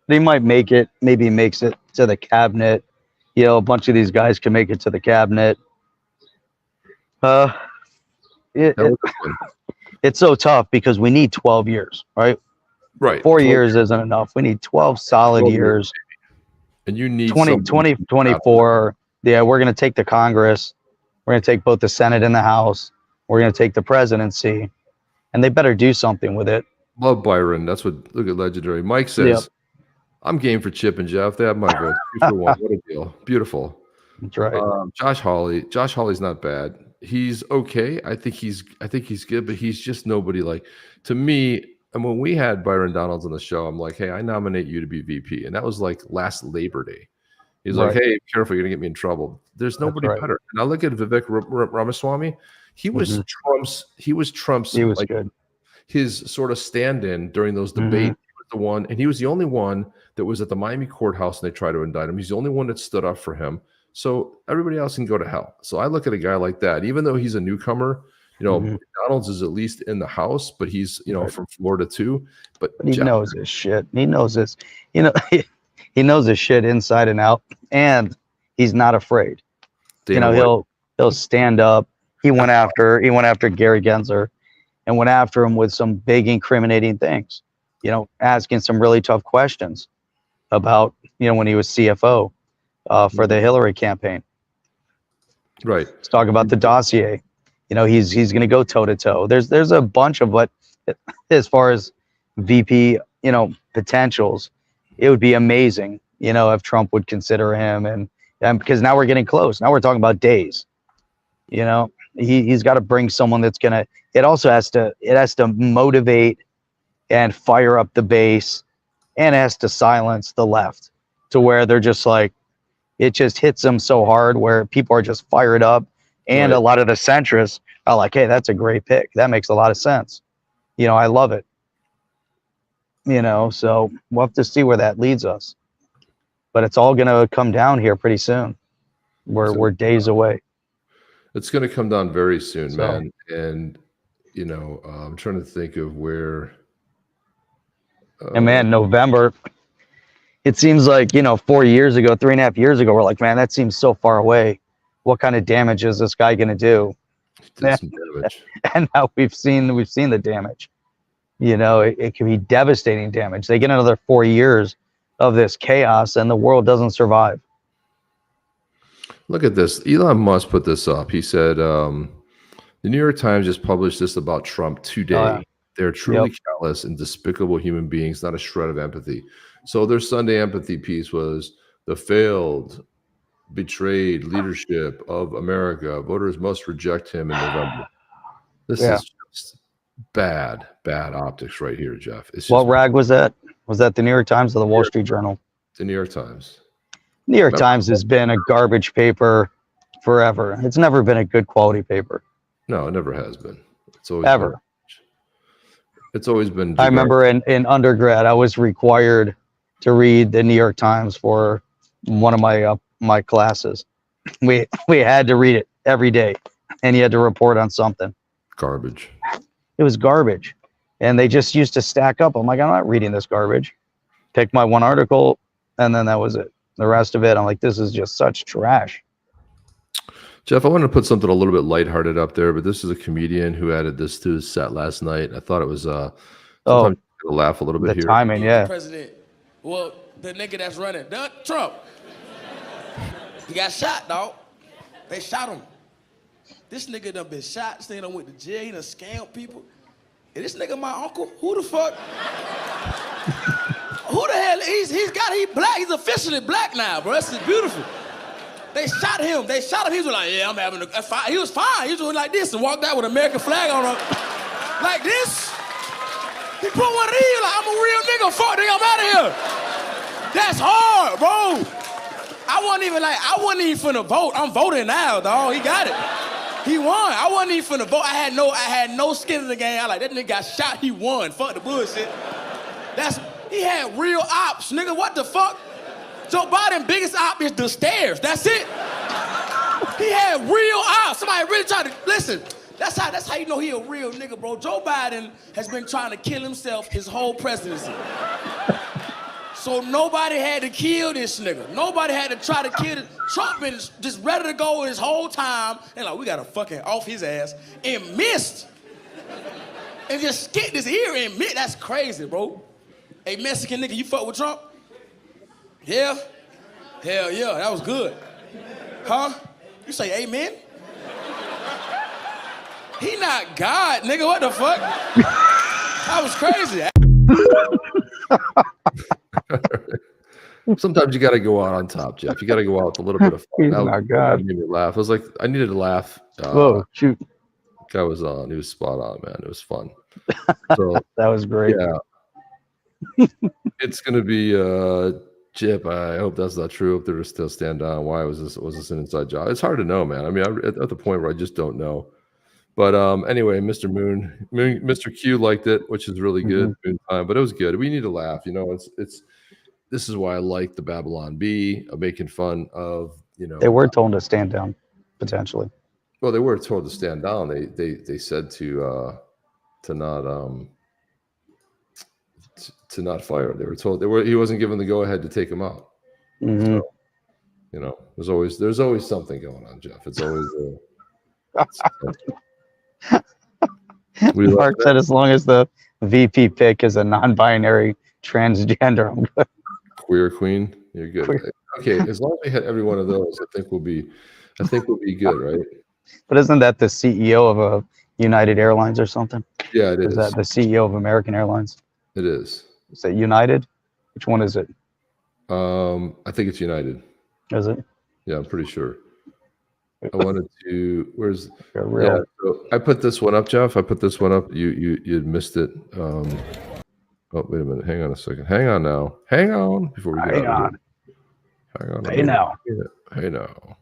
They might make it, maybe makes it to the cabinet. You know, a bunch of these guys can make it to the cabinet. It's so tough because we need 12 years, right? Right. 4 years isn't enough. We need 12 solid years. And you need 24. Yeah, we're going to take the Congress. We're going to take both the Senate and the House. We're going to take the presidency. And they better do something with it. Love Byron. That's what, look at legendary. Mike says, I'm game for Chip and Jeff. They have my vote. 2 for 1. What a deal. Beautiful. That's right. Josh Hawley's not bad. He's okay. I think he's good, but he's just nobody like, to me. And when we had Byron Donalds on the show, I'm like, hey, I nominate you to be VP. And that was like last Labor Day. He's like, hey, be careful, you're gonna get me in trouble. There's nobody better. And I look at Vivek Ramaswamy. He was Trump's. He was like, good. His sort of stand-in during those debates. He was the one, and he was the only one that was at the Miami courthouse and they tried to indict him. He's the only one that stood up for him. So everybody else can go to hell. So I look at a guy like that, even though he's a newcomer. You know, Donalds is at least in the House, but he's, you know, from Florida too. But he knows his shit. He knows this. You know, he knows his shit inside and out, and he's not afraid. You know, he'll stand up. he went after Gary Gensler and went after him with some big incriminating things, asking some really tough questions about, when he was CFO for the Hillary campaign. Right. Let's talk about the dossier. He's going to go toe to toe. There's a bunch of what, as far as VP, potentials, it would be amazing, if Trump would consider him, and because now we're getting close. Now we're talking about days. He's got to bring someone that's gonna. It also has to motivate and fire up the base, and it has to silence the left to where they're just like, it just hits them so hard where people are just fired up, and Right. a lot of the centrists are like, hey, that's a great pick. That makes a lot of sense. I love it. So we'll have to see where that leads us. But it's all going to come down here pretty soon. We're days away. It's going to come down very soon, man. And, I'm trying to think of where. And man, November, it seems like, 4 years ago, 3.5 years ago, we're like, man, that seems so far away. What kind of damage is this guy going to do? Did some damage. And now we've seen the damage. It can be devastating damage. They get another 4 years of this chaos and the world doesn't survive. Look at this. Elon Musk put this up. He said, the New York Times just published this about Trump today. They're truly callous and despicable human beings, not a shred of empathy. So their Sunday empathy piece was the failed, betrayed leadership of America. Voters must reject him in November. This is just bad optics right here, Jeff. It's just, what rag was that? Was that the New York Times or the Wall Street Journal? The New York Times. New York Times has been a garbage paper forever. It's never been a good quality paper. No, it never has been. It's always ever. Garbage. It's always been. I remember in undergrad, I was required to read the New York Times for one of my classes. We had to read it every day, and you had to report on something. Garbage. It was garbage, and they just used to stack up. I'm like, I'm not reading this garbage. Pick my one article, and then that was it. The rest of it, I'm like, this is just such trash. Jeff, I wanted to put something a little bit lighthearted up there, but this is a comedian who added this to his set last night. I thought it was sometimes you laugh a little bit the here. Timing, yeah. President, well, the nigga that's running, Trump. He got shot, dog. They shot him. This nigga done been shot. This nigga done went to jail. He done scammed people. And this nigga my uncle? Who the fuck? Who the hell? He black. He's officially black now, bro. This is beautiful. They shot him. He was like, yeah, I'm having a fight. He was fine. He was doing like this and walked out with an American flag on him. Like this. He put one of these like, I'm a real nigga. Fuck, nigga, I'm out of here. That's hard, bro. I wasn't even finna vote. I'm voting now, dog. He got it. He won. I wasn't even finna vote. I had no skin in the game. I like, that nigga got shot. He won. Fuck the bullshit. He had real ops, nigga. What the fuck? Joe Biden's biggest op is the stairs. That's it. He had real ops. Somebody really tried to listen. That's how you know he a real nigga, bro. Joe Biden has been trying to kill himself his whole presidency. So nobody had to kill this nigga. Nobody had to try to kill it. Trump been just ready to go his whole time. And like, we gotta fucking off his ass. And missed. And just skipped his ear and missed. That's crazy, bro. Hey, Mexican nigga, you fuck with Trump? Yeah? Hell yeah, that was good. Huh? You say amen? He not God, nigga, what the fuck? That was crazy. Sometimes you got to go out on top, Jeff. You got to go out with a little bit of fun. That made me laugh. I was like, I needed to laugh. Whoa, shoot. Guy was on. He was spot on, man. It was fun. So that was great. Yeah. It's going to be Chip. I hope that's not true. If they're still stand down, why was this an inside job? It's hard to know, man. I mean, I'm at the point where I just don't know. But anyway, Mr. Q liked it, which is really good. But it was good. We need to laugh. You know, this is why I like the Babylon Bee, making fun of, you know. They were told to stand down, potentially. Well, they were told to stand down. They said to not fire. They were told he wasn't given the go ahead to take him out. Mm-hmm. So, you know, there's always something going on, Jeff. It's always Mark said as long as the VP pick is a non-binary transgender, I'm good. Queer queen, you're good. Queer. Okay, as long as we hit every one of those, I think we'll be good, right? But isn't that the CEO of a United Airlines or something? Yeah, it is. Is that the CEO of American Airlines? It is. Is it United? Which one is it? I think it's United. Is it? Yeah, I'm pretty sure. I wanted to. Where's? Real. Yeah. So I put this one up, Jeff. I put this one up. You missed it. Oh, wait a minute. Hang on a second. Hang on now. Hang on before we get out of here. Hang on. Hey now. Hey now.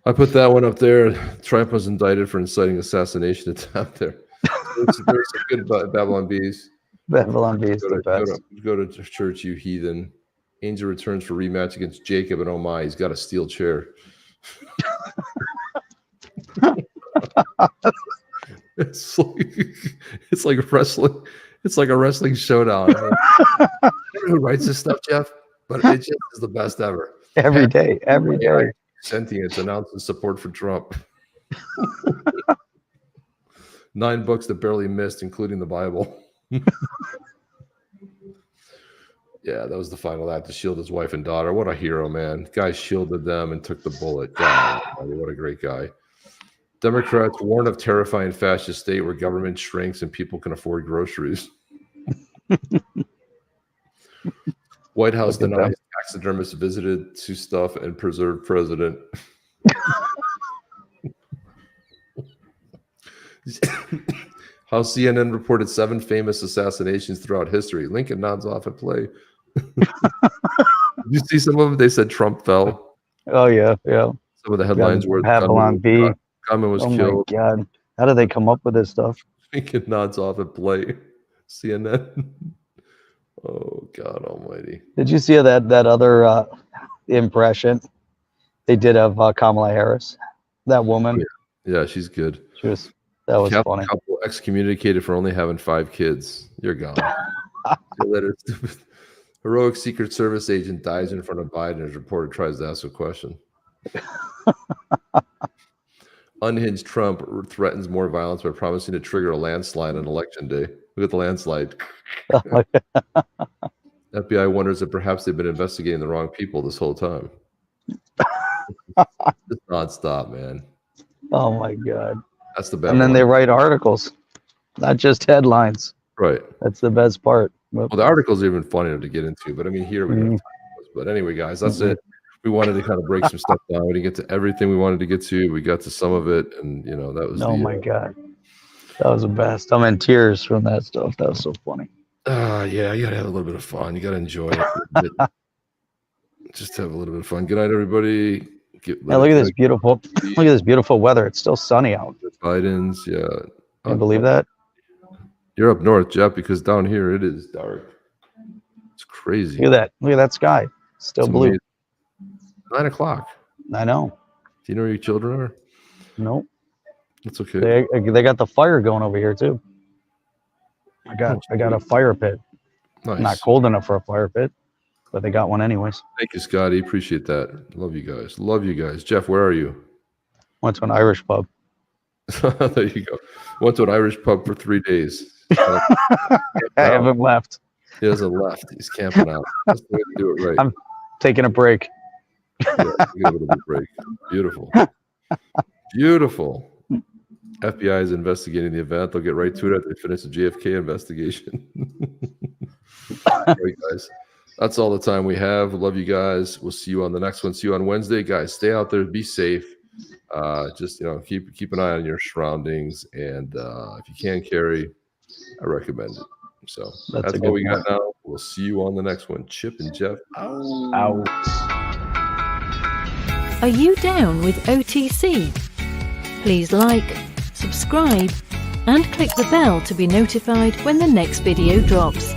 I put that one up there. Trump was indicted for inciting assassination attempt there. There's some good Babylon Bees. Babylon Bees. Go to church, you heathen. Angel returns for rematch against Jacob, and oh my, he's got a steel chair. It's like wrestling. It's like a wrestling showdown. I don't know who writes this stuff, Jeff, but it just is the best ever. Every day. Sentience announces support for Trump. 9 books that barely missed, including the Bible. Yeah, that was the final act to shield his wife and daughter. What a hero, man. Guy shielded them and took the bullet. God, what a great guy. Democrats warn of terrifying fascist state where government shrinks and people can afford groceries. White House denies taxidermist visited to stuff and preserve president. How CNN reported 7 famous assassinations throughout history. Lincoln nods off at play. Did you see some of them? They said Trump fell. Oh yeah. Some of the headlines were Babylon B. Gunman was killed. Oh my God! How do they come up with this stuff? Lincoln nods off at play. CNN. Oh God Almighty! Did you see that other impression they did of Kamala Harris? That woman. Yeah, she's good. That was funny. Couple excommunicated for only having 5 kids. You're gone. Heroic Secret Service agent dies in front of Biden as reporter tries to ask a question. Unhinged Trump threatens more violence by promising to trigger a landslide on election day. Look at the landslide. FBI wonders if perhaps they've been investigating the wrong people this whole time. Just nonstop, man. Oh my God. That's the best. And then they write articles, not just headlines. Right. That's the best part. Well, the articles are even funnier to get into, but I mean, here we go. But anyway, guys, that's it. We wanted to kind of break some stuff down. We didn't get to everything we wanted to get to. We got to some of it, and that was. Oh my God, that was the best. I'm in tears from that stuff. That was so funny. Yeah, you gotta have a little bit of fun. You gotta enjoy it. Just have a little bit of fun. Good night, everybody. Look at this beautiful weather. It's still sunny out. Biden's, yeah. Can you believe that? You're up north, Jeff, because down here it is dark. It's crazy. Look at that sky. Still blue. Amazing. 9 o'clock. I know. Do you know where your children are? Nope. That's okay. They got the fire going over here too. I got a fire pit. Nice. Not cold enough for a fire pit, but they got one anyways. Thank you, Scotty. Appreciate that. Love you guys. Love you guys. Jeff, where are you? Went to an Irish pub. There you go. Went to an Irish pub for 3 days. I haven't left. He hasn't left. He's camping out. That's the way to do it right. I'm taking a break. Yeah, give a little break. Beautiful. Beautiful. FBI is investigating the event. They'll get right to it after they finish the JFK investigation. All right, guys. That's all the time we have. Love you guys. We'll see you on the next one. See you on Wednesday. Guys, stay out there. Be safe. Just keep an eye on your surroundings, and if you can carry, I recommend it. So that's all we got now. We'll see you on the next one. Chip and Jeff out. Are you down with OTC? Please like, subscribe, and click the bell to be notified when the next video drops.